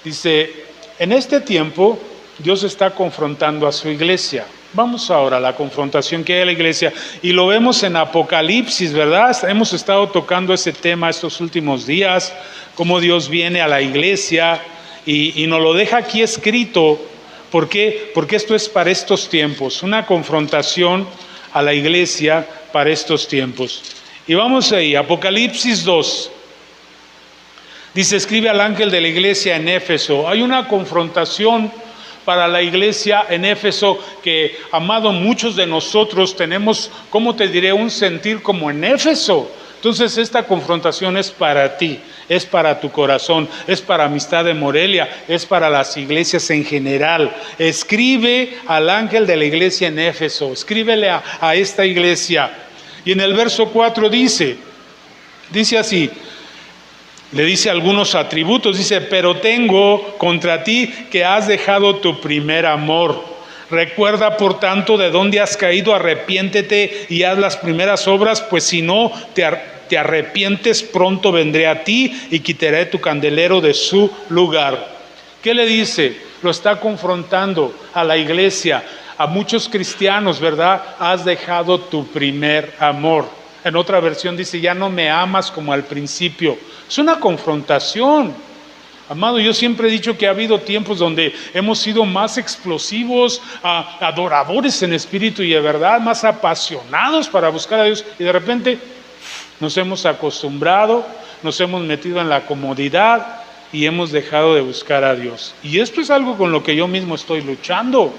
Dice, en este tiempo Dios está confrontando a su iglesia. Vamos ahora a la confrontación que hay en la iglesia, y lo vemos en Apocalipsis, ¿verdad? Hemos estado tocando ese tema estos últimos días, cómo Dios viene a la iglesia y nos lo deja aquí escrito. ¿Por qué? Porque esto es para estos tiempos, una confrontación a la iglesia para estos tiempos. Y vamos ahí, Apocalipsis 2. Dice, escribe al ángel de la iglesia en Éfeso. Hay una confrontación para la iglesia en Éfeso que, amado, muchos de nosotros tenemos, ¿cómo te diré?, un sentir como en Éfeso. Entonces esta confrontación es para ti, es para tu corazón, es para Amistad de Morelia, es para las iglesias en general. Escribe al ángel de la iglesia en Éfeso, escríbele a esta iglesia. Y en el verso 4 dice así, le dice algunos atributos, dice, pero tengo contra ti que has dejado tu primer amor. Recuerda, por tanto, de dónde has caído, arrepiéntete y haz las primeras obras, pues si no te arrepientes, pronto vendré a ti y quitaré tu candelero de su lugar. ¿Qué le dice? Lo está confrontando a la iglesia, a muchos cristianos, ¿verdad? Has dejado tu primer amor. En otra versión dice, ya no me amas como al principio. Es una confrontación. Amado, yo siempre he dicho que ha habido tiempos donde hemos sido más explosivos, adoradores en espíritu y de verdad, más apasionados para buscar a Dios. Y de repente nos hemos acostumbrado, nos hemos metido en la comodidad y hemos dejado de buscar a Dios. Y esto es algo con lo que yo mismo estoy luchando.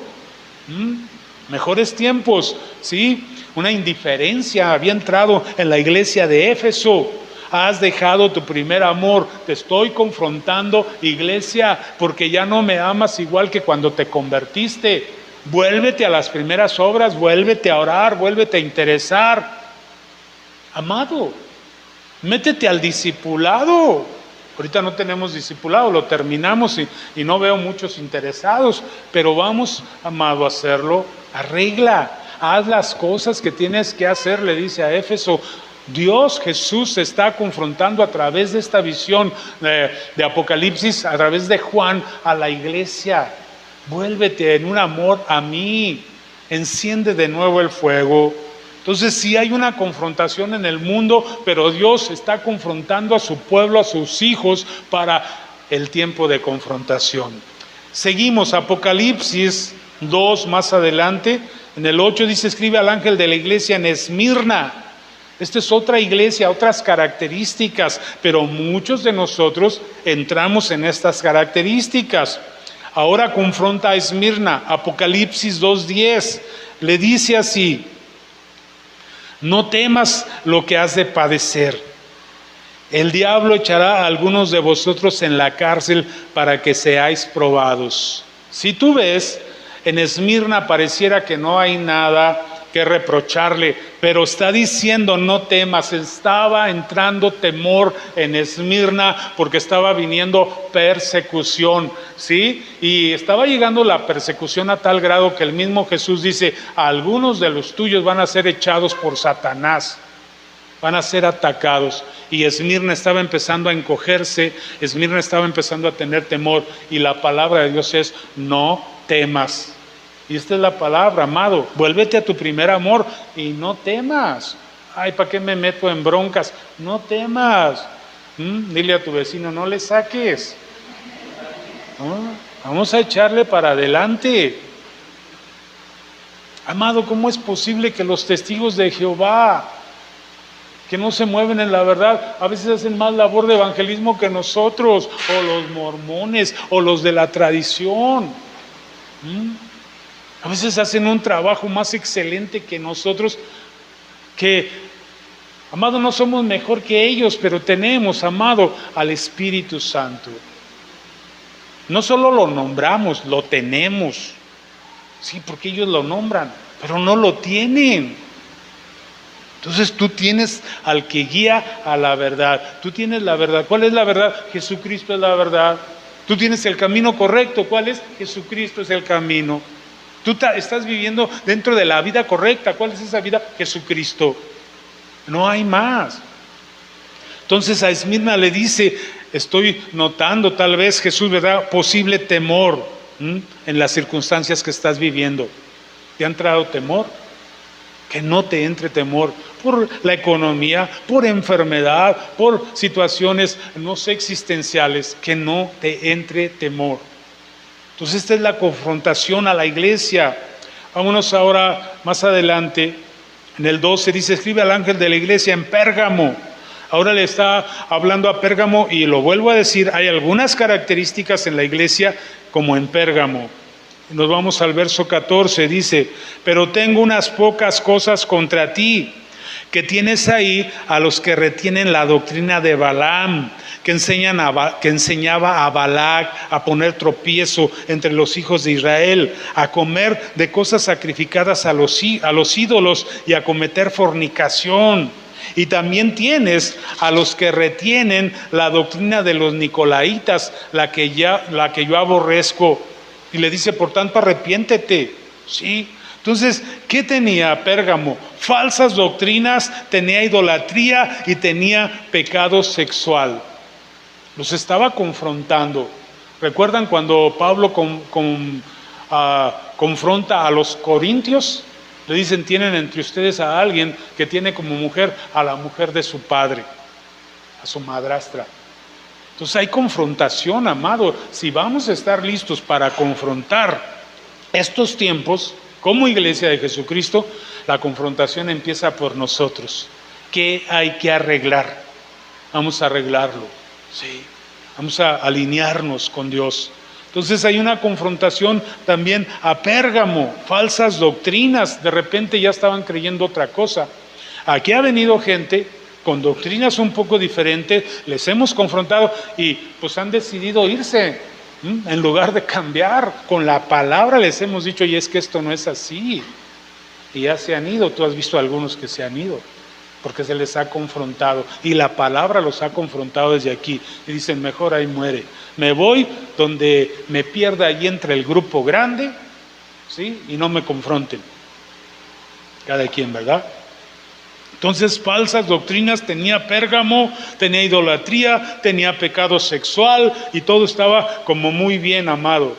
Mejores tiempos, ¿sí? Una indiferencia había entrado en la iglesia de Éfeso. Has dejado tu primer amor. Te estoy confrontando, iglesia, porque ya no me amas igual que cuando te convertiste. Vuélvete a las primeras obras, vuélvete a orar, vuélvete a interesar. Amado, métete al discipulado. Ahorita no tenemos discipulado, lo terminamos y no veo muchos interesados, pero vamos, amado, a hacerlo. Arregla, haz las cosas que tienes que hacer, le dice a Éfeso. Dios, Jesús, se está confrontando a través de esta visión de Apocalipsis, a través de Juan, a la iglesia. Vuélvete en un amor a mí, enciende de nuevo el fuego. Entonces sí hay una confrontación en el mundo, pero Dios está confrontando a su pueblo, a sus hijos, para el tiempo de confrontación. Seguimos, Apocalipsis 2, más adelante, en el 8 dice, escribe al ángel de la iglesia en Esmirna. Esta es otra iglesia, otras características, pero muchos de nosotros entramos en estas características. Ahora confronta a Esmirna, Apocalipsis 2:10, le dice así, no temas lo que has de padecer. El diablo echará a algunos de vosotros en la cárcel para que seáis probados. Si tú ves, en Esmirna pareciera que no hay nada que reprocharle, pero está diciendo no temas. Estaba entrando temor en Esmirna porque estaba viniendo persecución, ¿sí? Y estaba llegando la persecución a tal grado que el mismo Jesús dice, algunos de los tuyos van a ser echados por Satanás, van a ser atacados. Y Esmirna estaba empezando a encogerse, Esmirna estaba empezando a tener temor, y la palabra de Dios es no temas. Y esta es la palabra, amado, vuélvete a tu primer amor y no temas. Ay, ¿para qué me meto en broncas? No temas. Dile a tu vecino, no le saques. Vamos a echarle para adelante. Amado, ¿cómo es posible que los testigos de Jehová, que no se mueven en la verdad, a veces hacen más labor de evangelismo que nosotros, o los mormones, o los de la tradición? A veces hacen un trabajo más excelente que nosotros, que, amado, no somos mejor que ellos, pero tenemos, amado, al Espíritu Santo. No solo lo nombramos, lo tenemos. Sí, porque ellos lo nombran, pero no lo tienen. Entonces tú tienes al que guía a la verdad. Tú tienes la verdad. ¿Cuál es la verdad? Jesucristo es la verdad. Tú tienes el camino correcto. ¿Cuál es? Jesucristo es el camino. Tú estás viviendo dentro de la vida correcta. ¿Cuál es esa vida? Jesucristo. No hay más. Entonces a Esmirna le dice, estoy notando tal vez, Jesús, ¿verdad?, posible temor en las circunstancias que estás viviendo. ¿Te ha entrado temor? Que no te entre temor por la economía, por enfermedad, por situaciones, no sé, existenciales, que no te entre temor. Entonces esta es la confrontación a la iglesia. Vámonos ahora más adelante, en el 12 dice, escribe al ángel de la iglesia en Pérgamo. Ahora le está hablando a Pérgamo y lo vuelvo a decir, hay algunas características en la iglesia como en Pérgamo. Nos vamos al verso 14, dice, pero tengo unas pocas cosas contra ti, que tienes ahí a los que retienen la doctrina de Balaam, que enseñaba a Balac a poner tropiezo entre los hijos de Israel, a comer de cosas sacrificadas a los ídolos y a cometer fornicación. Y también tienes a los que retienen la doctrina de los nicolaitas, la que yo aborrezco. Y le dice, por tanto, arrepiéntete. ¿Sí? Entonces, ¿qué tenía Pérgamo? Falsas doctrinas, tenía idolatría y tenía pecado sexual. Los estaba confrontando. ¿Recuerdan cuando Pablo confronta a los corintios? Le dicen, tienen entre ustedes a alguien que tiene como mujer a la mujer de su padre, a su madrastra. Entonces hay confrontación, amado. Si vamos a estar listos para confrontar estos tiempos, como iglesia de Jesucristo, la confrontación empieza por nosotros. ¿Qué hay que arreglar? Vamos a arreglarlo. Sí. Vamos a alinearnos con Dios. Entonces hay una confrontación también a Pérgamo, falsas doctrinas, de repente ya estaban creyendo otra cosa. Aquí ha venido gente con doctrinas un poco diferentes, les hemos confrontado y pues han decidido irse, en lugar de cambiar. Con la palabra les hemos dicho, y es que esto no es así, y ya se han ido. Tú has visto a algunos que se han ido, porque se les ha confrontado, y la palabra los ha confrontado desde aquí, y dicen, mejor ahí muere, me voy donde me pierda allí entre el grupo grande, ¿sí? Y no me confronten, cada quien, ¿verdad? Entonces, falsas doctrinas tenía Pérgamo, tenía idolatría, tenía pecado sexual, y todo estaba como muy bien, amado.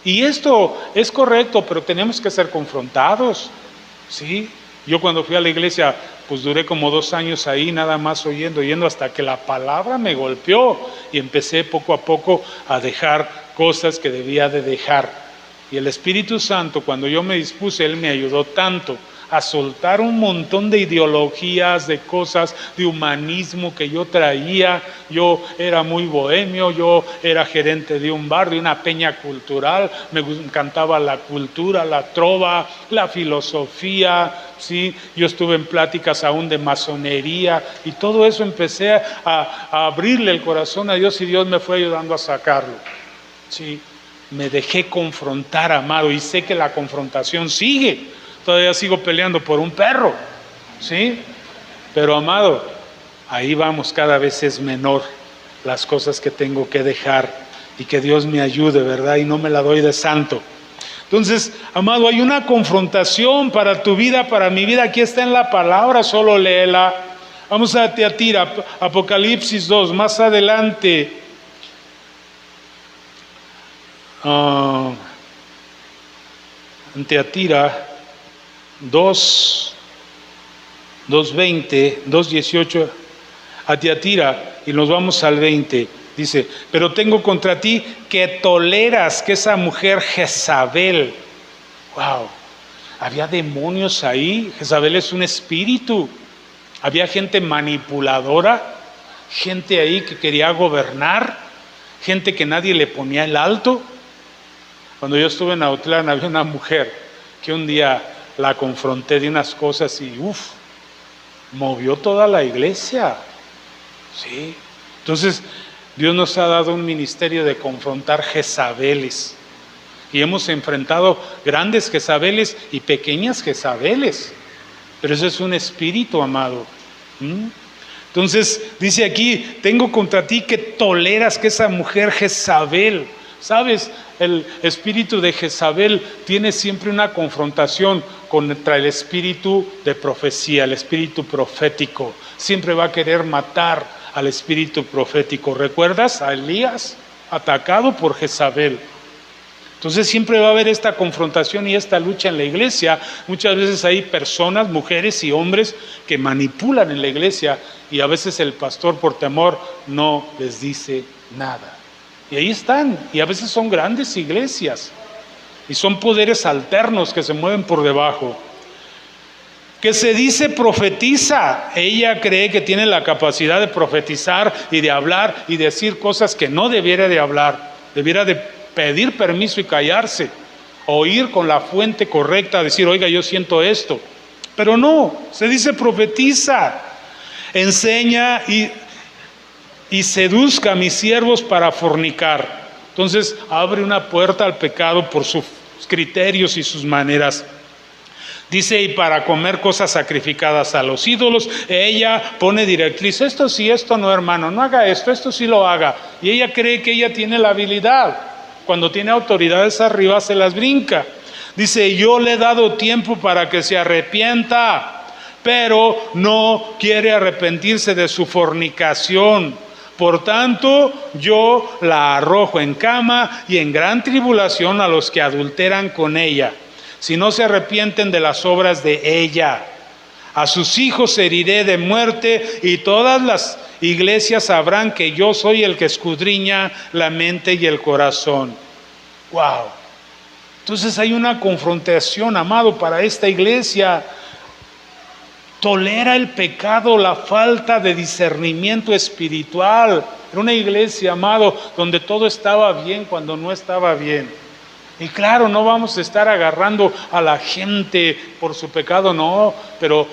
Y esto es correcto, pero tenemos que ser confrontados, ¿sí? Yo cuando fui a la iglesia, pues duré como 2 años ahí, nada más oyendo, hasta que la palabra me golpeó y empecé poco a poco a dejar cosas que debía de dejar. Y el Espíritu Santo, cuando yo me dispuse, Él me ayudó tanto a soltar un montón de ideologías, de cosas, de humanismo que yo traía. Yo era muy bohemio, yo era gerente de un bar, de una peña cultural, me encantaba la cultura, la trova, la filosofía, ¿sí? Yo estuve en pláticas aún de masonería y todo eso empecé a abrirle el corazón a Dios y Dios me fue ayudando a sacarlo, ¿sí? Me dejé confrontar, amado, y sé que la confrontación sigue. Todavía sigo peleando por un perro, ¿sí? Pero, amado, ahí vamos, cada vez es menor las cosas que tengo que dejar, y que Dios me ayude, ¿verdad? Y no me la doy de santo. Entonces, amado, hay una confrontación para tu vida, para mi vida. Aquí está en la palabra, solo léela. Vamos a Tiatira, Apocalipsis 2, más adelante. En Tiatira 2:20, 2:18, a Tiatira, y nos vamos al 20. Dice, pero tengo contra ti que toleras que esa mujer Jezabel, wow, había demonios ahí. Jezabel es un espíritu. Había gente manipuladora, gente ahí que quería gobernar, gente que nadie le ponía el alto. Cuando yo estuve en Autlán, había una mujer que un día la confronté de unas cosas y movió toda la iglesia. Sí. Entonces, Dios nos ha dado un ministerio de confrontar Jezabeles. Y hemos enfrentado grandes Jezabeles y pequeñas Jezabeles. Pero eso es un espíritu, amado. Entonces, dice aquí, tengo contra ti que toleras que esa mujer Jezabel. ¿Sabes? El espíritu de Jezabel tiene siempre una confrontación contra el espíritu de profecía, el espíritu profético. Siempre va a querer matar al espíritu profético. ¿Recuerdas a Elías atacado por Jezabel? Entonces siempre va a haber esta confrontación y esta lucha en la iglesia. Muchas veces hay personas, mujeres y hombres que manipulan en la iglesia y a veces el pastor por temor no les dice nada. Y ahí están, y a veces son grandes iglesias y son poderes alternos que se mueven por debajo. Que se dice profetiza, ella cree que tiene la capacidad de profetizar y de hablar y decir cosas que no debiera de hablar, debiera de pedir permiso y callarse, o ir con la fuente correcta a decir, oiga, yo siento esto. Pero no, se dice profetiza, enseña y seduzca a mis siervos para fornicar. Entonces abre una puerta al pecado por sus criterios y sus maneras. Dice, y para comer cosas sacrificadas a los ídolos, ella pone directriz, esto sí, esto no, hermano, no haga esto, esto sí lo haga. Y ella cree que ella tiene la habilidad. Cuando tiene autoridades arriba se las brinca. Dice, yo le he dado tiempo para que se arrepienta, pero no quiere arrepentirse de su fornicación. Por tanto, yo la arrojo en cama y en gran tribulación a los que adulteran con ella, si no se arrepienten de las obras de ella. A sus hijos heriré de muerte y todas las iglesias sabrán que yo soy el que escudriña la mente y el corazón. ¡Wow! Entonces hay una confrontación, amado, para esta iglesia. Tolera el pecado, la falta de discernimiento espiritual. Era una iglesia, amado, donde todo estaba bien cuando no estaba bien. Y claro, no vamos a estar agarrando a la gente por su pecado, no, pero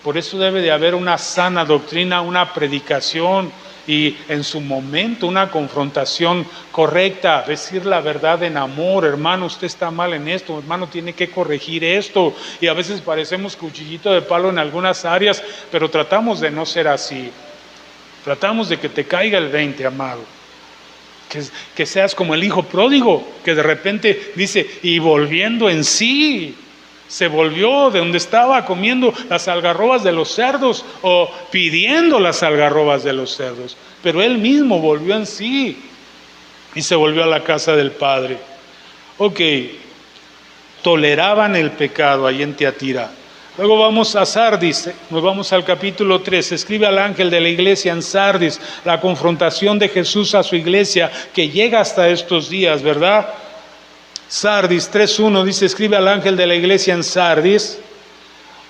por eso debe de haber una sana doctrina, una predicación y en su momento una confrontación correcta, decir la verdad en amor. Hermano, usted está mal en esto, hermano, tiene que corregir esto. Y a veces parecemos cuchillito de palo en algunas áreas, pero tratamos de no ser así. Tratamos de que te caiga el 20, amado. Que seas como el hijo pródigo, que de repente dice, y volviendo en sí, se volvió de donde estaba comiendo las algarrobas de los cerdos o pidiendo las algarrobas de los cerdos. Pero él mismo volvió en sí y se volvió a la casa del Padre. Ok, toleraban el pecado ahí en Tiatira. Luego vamos a Sardis, nos vamos al capítulo 3, escribe al ángel de la iglesia en Sardis, la confrontación de Jesús a su iglesia que llega hasta estos días, ¿verdad? Sardis 3.1 dice, escribe al ángel de la iglesia en Sardis,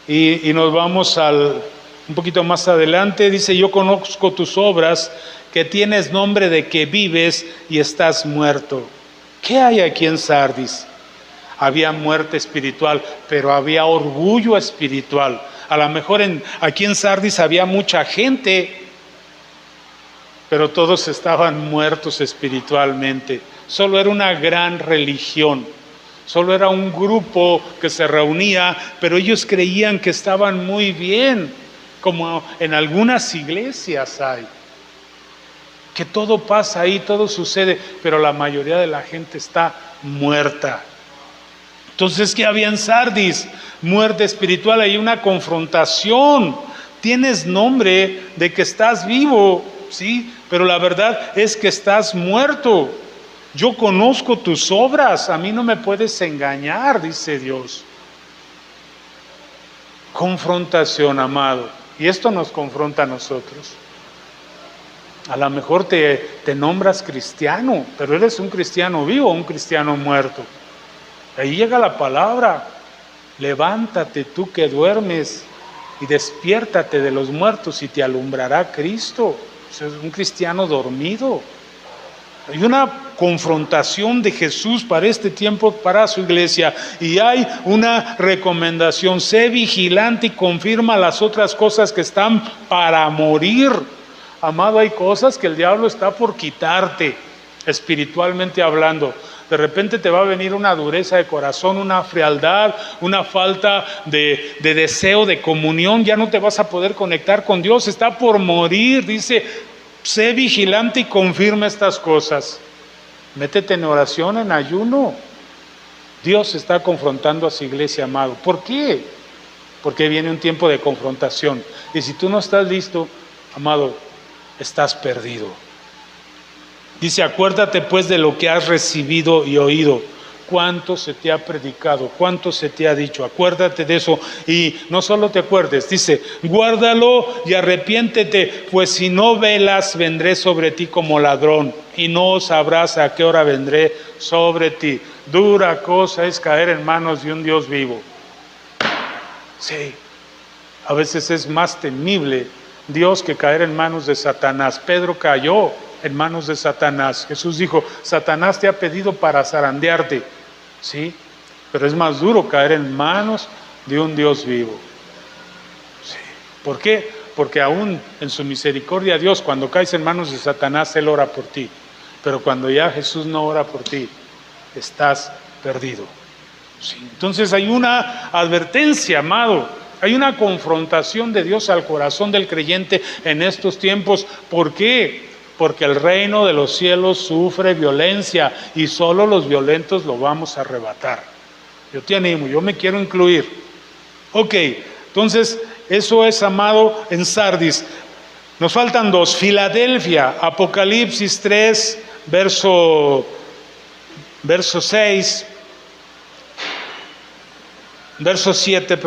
y nos vamos un poquito más adelante, dice, yo conozco tus obras, que tienes nombre de que vives y estás muerto. ¿Qué hay aquí en Sardis? Había muerte espiritual, pero había orgullo espiritual. A lo mejor aquí en Sardis había mucha gente, pero todos estaban muertos espiritualmente. Solo era una gran religión, solo era un grupo que se reunía, pero ellos creían que estaban muy bien, como en algunas iglesias hay, que todo pasa ahí, todo sucede, pero la mayoría de la gente está muerta. Entonces, ¿qué había en Sardis? Muerte espiritual, hay una confrontación. Tienes nombre de que estás vivo, ¿sí? Pero la verdad es que estás muerto. Yo conozco tus obras, a mí no me puedes engañar, dice Dios. Confrontación, amado. Y esto nos confronta a nosotros. A lo mejor te nombras cristiano, pero eres un cristiano vivo o un cristiano muerto. Ahí llega la palabra, levántate tú que duermes y despiértate de los muertos y te alumbrará Cristo. Es un cristiano dormido. Hay una confrontación de Jesús para este tiempo, para su iglesia, y hay una recomendación: sé vigilante y confirma las otras cosas que están para morir. Amado, hay cosas que el diablo está por quitarte, espiritualmente hablando. De repente te va a venir una dureza de corazón, una frialdad, una falta de deseo de comunión. Ya no te vas a poder conectar con Dios, está por morir. Dice, sé vigilante y confirma estas cosas. Métete en oración, en ayuno. Dios está confrontando a su iglesia, amado. ¿Por qué? Porque viene un tiempo de confrontación. Y si tú no estás listo, amado, estás perdido. Dice, acuérdate pues de lo que has recibido y oído. cuánto se te ha predicado, cuánto se te ha dicho. Acuérdate de eso y no solo te acuerdes, dice, guárdalo y arrepiéntete, pues si no velas, vendré sobre ti como ladrón y no sabrás a qué hora vendré sobre ti. Dura cosa es caer en manos de un Dios vivo. Sí, a veces es más temible Dios que caer en manos de Satanás. Pedro cayó en manos de Satanás. Jesús dijo, Satanás te ha pedido para zarandearte, ¿sí? Pero es más duro caer en manos de un Dios vivo. Sí. ¿Por qué? Porque aún en su misericordia Dios, cuando caes en manos de Satanás, Él ora por ti. Pero cuando ya Jesús no ora por ti, estás perdido. Sí. Entonces hay una advertencia, amado. Hay una confrontación de Dios al corazón del creyente en estos tiempos. ¿Por qué? Porque el reino de los cielos sufre violencia y solo los violentos lo vamos a arrebatar. Yo te animo, yo me quiero incluir. Ok, entonces eso es, amado, en Sardis. Nos faltan dos. Filadelfia, Apocalipsis 3, verso 6, verso 7,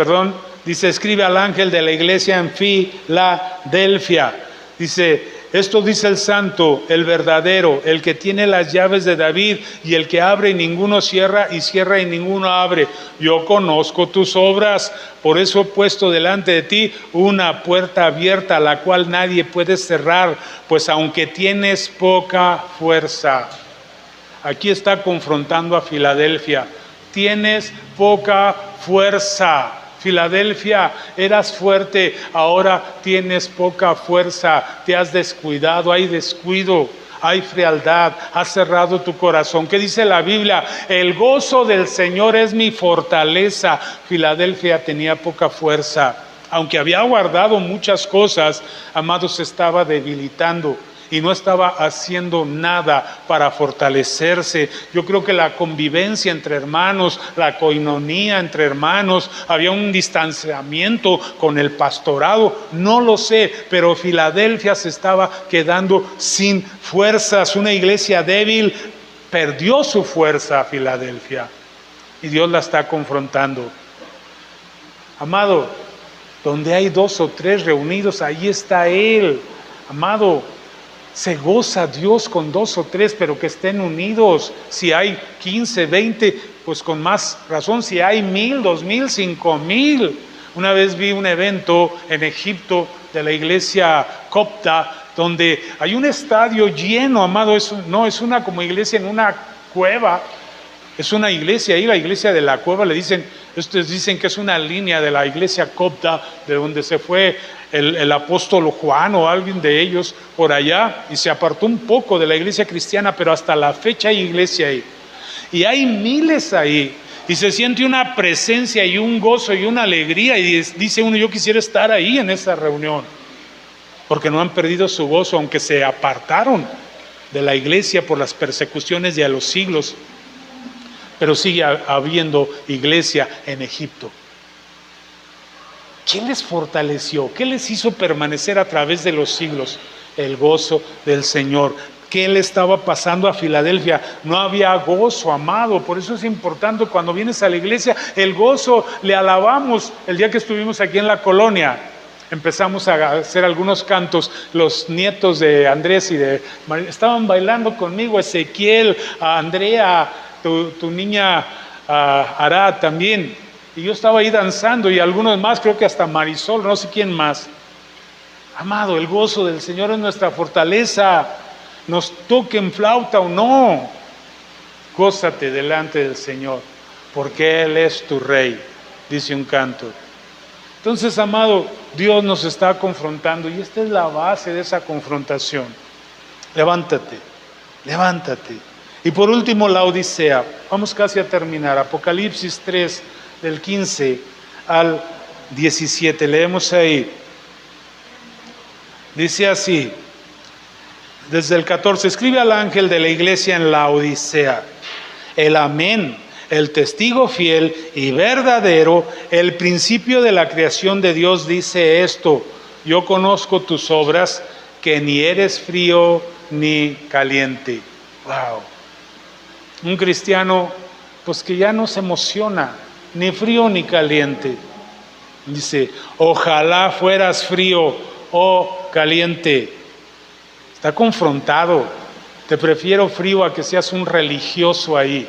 dice, escribe al ángel de la iglesia en Filadelfia. Dice, esto dice el santo, el verdadero, el que tiene las llaves de David y el que abre y ninguno cierra y cierra y ninguno abre. Yo conozco tus obras, por eso he puesto delante de ti una puerta abierta, la cual nadie puede cerrar, pues aunque tienes poca fuerza. Aquí está confrontando a Filadelfia. Tienes poca fuerza. Filadelfia, eras fuerte, ahora tienes poca fuerza, te has descuidado, hay descuido, hay frialdad, has cerrado tu corazón. ¿Qué dice la Biblia? El gozo del Señor es mi fortaleza. Filadelfia tenía poca fuerza, aunque había guardado muchas cosas, amados, se estaba debilitando. Y no estaba haciendo nada para fortalecerse. Yo creo que la convivencia entre hermanos, la coinonía entre hermanos, había un distanciamiento con el pastorado, no lo sé, pero Filadelfia se estaba quedando sin fuerzas. Una iglesia débil perdió su fuerza, Filadelfia, y Dios la está confrontando. Amado, donde hay 2 o 3 reunidos, ahí está Él. Amado, se goza Dios con 2 o 3, pero que estén unidos. Si hay 15, 20, pues con más razón. Si hay 1000, 2000, 5000. Una vez vi un evento en Egipto de la iglesia copta, donde hay un estadio lleno, amado. No es una como iglesia en una cueva. Es una iglesia, ahí la iglesia de la cueva estos dicen que es una línea de la iglesia copta, de donde se fue el apóstol Juan o alguien de ellos por allá, y se apartó un poco de la iglesia cristiana, pero hasta la fecha hay iglesia ahí. Y hay miles ahí, y se siente una presencia y un gozo y una alegría, y dice uno, yo quisiera estar ahí en esa reunión, porque no han perdido su gozo, aunque se apartaron de la iglesia por las persecuciones de a los siglos. Pero sigue habiendo iglesia en Egipto. ¿Qué les fortaleció? ¿Qué les hizo permanecer a través de los siglos? El gozo del Señor. ¿Qué le estaba pasando a Filadelfia? No había gozo, amado. Por eso es importante cuando vienes a la iglesia, el gozo, le alabamos. El día que estuvimos aquí en la colonia, empezamos a hacer algunos cantos. Los nietos de Andrés y de María estaban bailando conmigo, Ezequiel, Andrea, tu niña Arad también, y yo estaba ahí danzando, y algunos más, creo que hasta Marisol, no sé quién más. Amado, el gozo del Señor es nuestra fortaleza, nos toquen flauta o no, gózate delante del Señor, porque Él es tu Rey, dice un canto. Entonces, amado, Dios nos está confrontando, y esta es la base de esa confrontación. Levántate, levántate. Y por último, la Odisea. Vamos casi a terminar. Apocalipsis 3, del 15 al 17. Leemos ahí. Dice así, desde el 14. Escribe al ángel de la iglesia en la Odisea. El Amén, el testigo fiel y verdadero, el principio de la creación de Dios, dice esto: yo conozco tus obras, que ni eres frío ni caliente. Wow. Un cristiano pues que ya no se emociona, ni frío ni caliente. Dice, ojalá fueras frío o caliente. Está confrontado. Te prefiero frío a que seas un religioso ahí.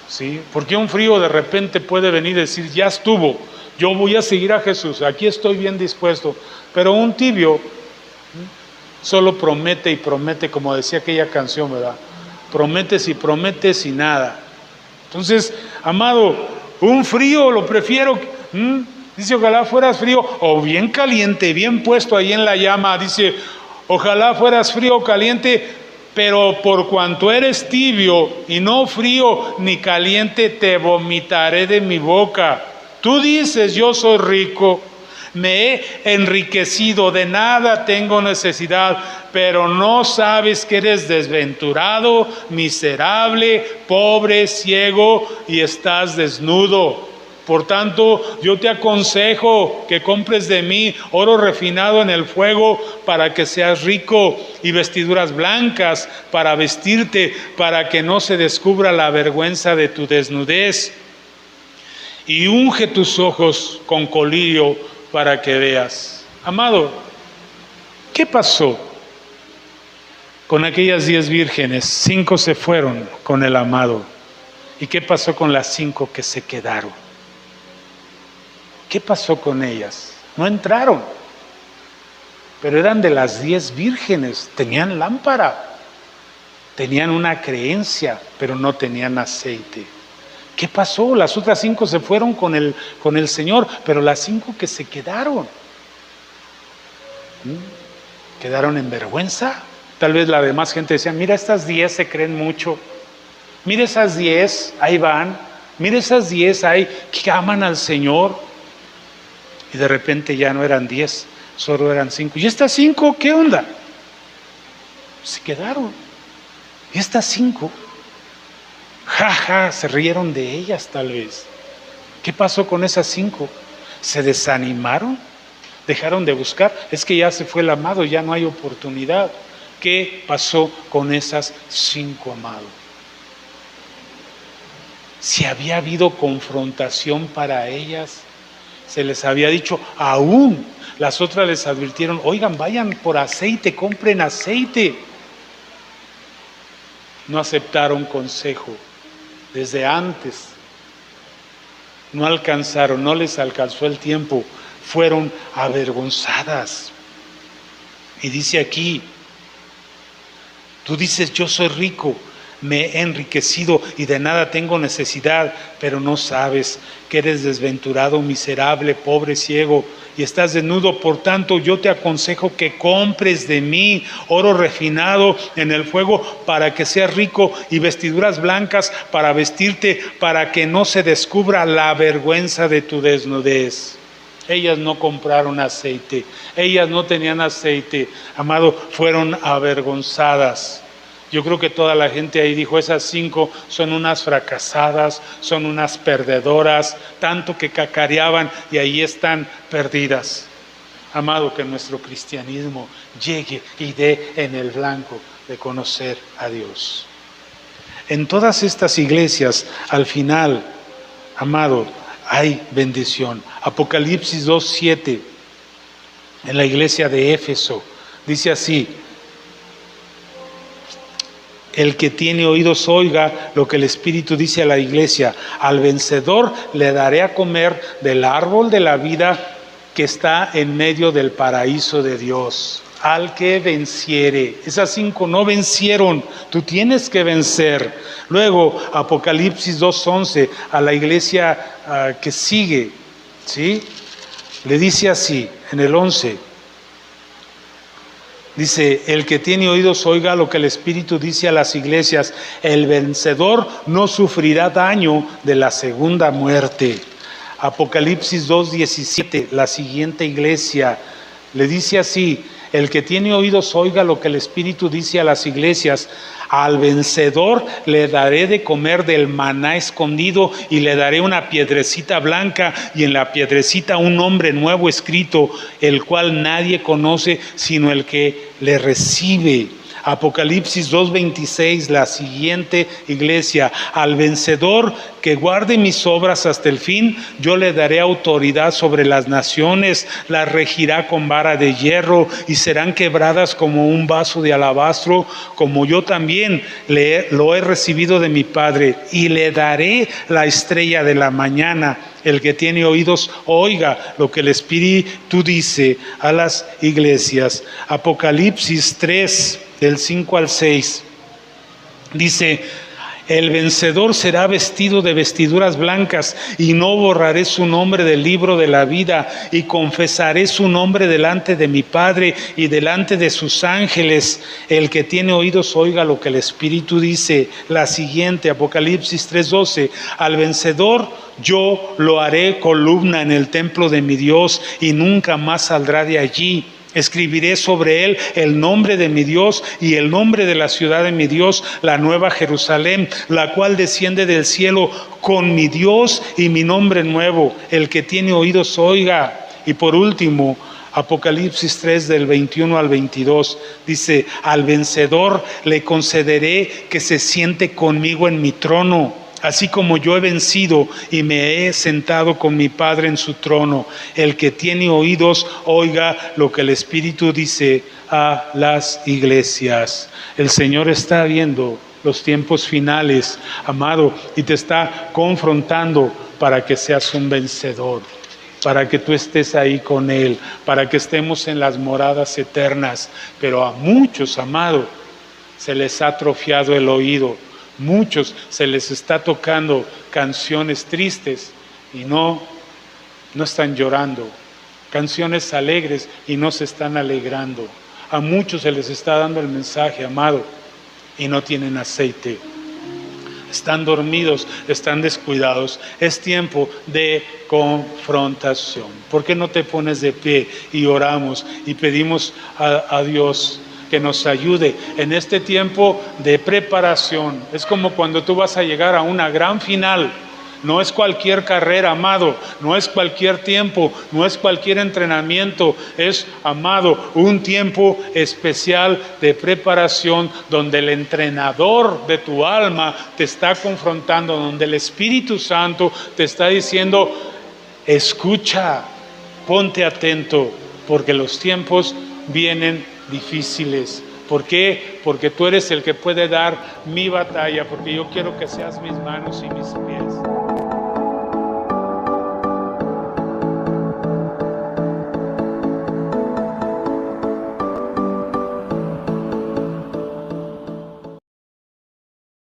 ¿Sí? Porque un frío de repente puede venir y decir, ya estuvo, yo voy a seguir a Jesús, aquí estoy bien dispuesto. Pero un tibio solo promete y promete, como decía aquella canción, ¿verdad? Prometes y nada. Entonces, amado, un frío lo prefiero, dice, ojalá fueras frío, o bien caliente, bien puesto ahí en la llama, dice, ojalá fueras frío o caliente, pero por cuanto eres tibio y no frío ni caliente, te vomitaré de mi boca. Tú dices, yo soy rico, me he enriquecido, de nada tengo necesidad, pero no sabes que eres desventurado, miserable, pobre, ciego y estás desnudo. Por tanto, yo te aconsejo que compres de mí oro refinado en el fuego para que seas rico, y vestiduras blancas para vestirte, para que no se descubra la vergüenza de tu desnudez. Y unge tus ojos con colirio para que veas. Amado, ¿qué pasó con aquellas 10 vírgenes? 5 se fueron con el amado. ¿Y qué pasó con las 5 que se quedaron? ¿Qué pasó con ellas? No entraron, pero eran de las 10 vírgenes, tenían lámpara, tenían una creencia, pero no tenían aceite. ¿Qué pasó? Las otras 5 se fueron con el Señor, pero las 5 que se quedaron, ¿quedaron en vergüenza? Tal vez la demás gente decía, mira, estas 10 se creen mucho, mira esas 10, ahí van, mira esas 10 ahí que aman al Señor. Y de repente ya no eran 10, solo eran 5. ¿Y estas 5 qué onda? Se quedaron. ¿Y estas 5? Se rieron de ellas tal vez. ¿Qué pasó con esas 5? ¿Se desanimaron? ¿Dejaron de buscar? Es que ya se fue el amado, ya no hay oportunidad. ¿Qué pasó con esas 5, amado? Si había habido confrontación para ellas, se les había dicho, aún las otras les advirtieron, oigan, vayan por aceite, compren aceite. No aceptaron consejo desde antes. No alcanzaron, no les alcanzó el tiempo. Fueron avergonzadas. Y dice aquí, tú dices, yo soy rico, me he enriquecido y de nada tengo necesidad, pero no sabes que eres desventurado, miserable, pobre, ciego y estás desnudo. Por tanto, yo te aconsejo que compres de mí oro refinado en el fuego para que seas rico, y vestiduras blancas para vestirte, para que no se descubra la vergüenza de tu desnudez. Ellas no compraron aceite, ellas no tenían aceite, amado, fueron avergonzadas. Yo creo que toda la gente ahí dijo, esas 5 son unas fracasadas, son unas perdedoras, tanto que cacareaban y ahí están perdidas. Amado, que nuestro cristianismo llegue y dé en el blanco de conocer a Dios. En todas estas iglesias, al final, amado, hay bendición. Apocalipsis 2:7, en la iglesia de Éfeso, dice así: el que tiene oídos oiga lo que el Espíritu dice a la iglesia. Al vencedor le daré a comer del árbol de la vida que está en medio del paraíso de Dios. Al que venciere. Esas 5 no vencieron, tú tienes que vencer. Luego, Apocalipsis 2:11, a la iglesia que sigue, ¿sí? Le dice así, en el 11. Dice, el que tiene oídos oiga lo que el Espíritu dice a las iglesias. El vencedor no sufrirá daño de la segunda muerte. Apocalipsis 2:17, la siguiente iglesia, le dice así: el que tiene oídos oiga lo que el Espíritu dice a las iglesias. Al vencedor le daré de comer del maná escondido, y le daré una piedrecita blanca, y en la piedrecita un nombre nuevo escrito, el cual nadie conoce sino el que le recibe. Apocalipsis 2:26, la siguiente iglesia: al vencedor que guarde mis obras hasta el fin, yo le daré autoridad sobre las naciones, las regirá con vara de hierro y serán quebradas como un vaso de alabastro, como yo también lo he recibido de mi Padre, y le daré la estrella de la mañana. El que tiene oídos, oiga lo que el Espíritu dice a las iglesias. Apocalipsis 3, del 5 al 6, dice: el vencedor será vestido de vestiduras blancas, y no borraré su nombre del libro de la vida, y confesaré su nombre delante de mi Padre y delante de sus ángeles. El que tiene oídos, oiga lo que el Espíritu dice. La siguiente, Apocalipsis 3:12: al vencedor yo lo haré columna en el templo de mi Dios, y nunca más saldrá de allí. Escribiré sobre él el nombre de mi Dios y el nombre de la ciudad de mi Dios, la nueva Jerusalén, la cual desciende del cielo con mi Dios y mi nombre nuevo. El que tiene oídos, oiga. Y por último, Apocalipsis 3, del 21 al 22, dice: al vencedor le concederé que se siente conmigo en mi trono, así como yo he vencido y me he sentado con mi Padre en su trono. El que tiene oídos, oiga lo que el Espíritu dice a las iglesias. El Señor está viendo los tiempos finales, amado, y te está confrontando para que seas un vencedor, para que tú estés ahí con Él, para que estemos en las moradas eternas. Pero a muchos, amado, se les ha atrofiado el oído. Muchos se les está tocando canciones tristes y no están llorando, canciones alegres y no se están alegrando. A muchos se les está dando el mensaje, amado, y no tienen aceite. Están dormidos, están descuidados. Es tiempo de confrontación. ¿Por qué no te pones de pie y oramos y pedimos a Dios que nos ayude en este tiempo de preparación? Es como cuando tú vas a llegar a una gran final. No es cualquier carrera, amado, no es cualquier tiempo, no es cualquier entrenamiento, es, amado, un tiempo especial de preparación donde el entrenador de tu alma te está confrontando, donde el Espíritu Santo te está diciendo: escucha, ponte atento, porque los tiempos vienen difíciles. ¿Por qué? Porque tú eres el que puede dar mi batalla, porque yo quiero que seas mis manos y mis pies.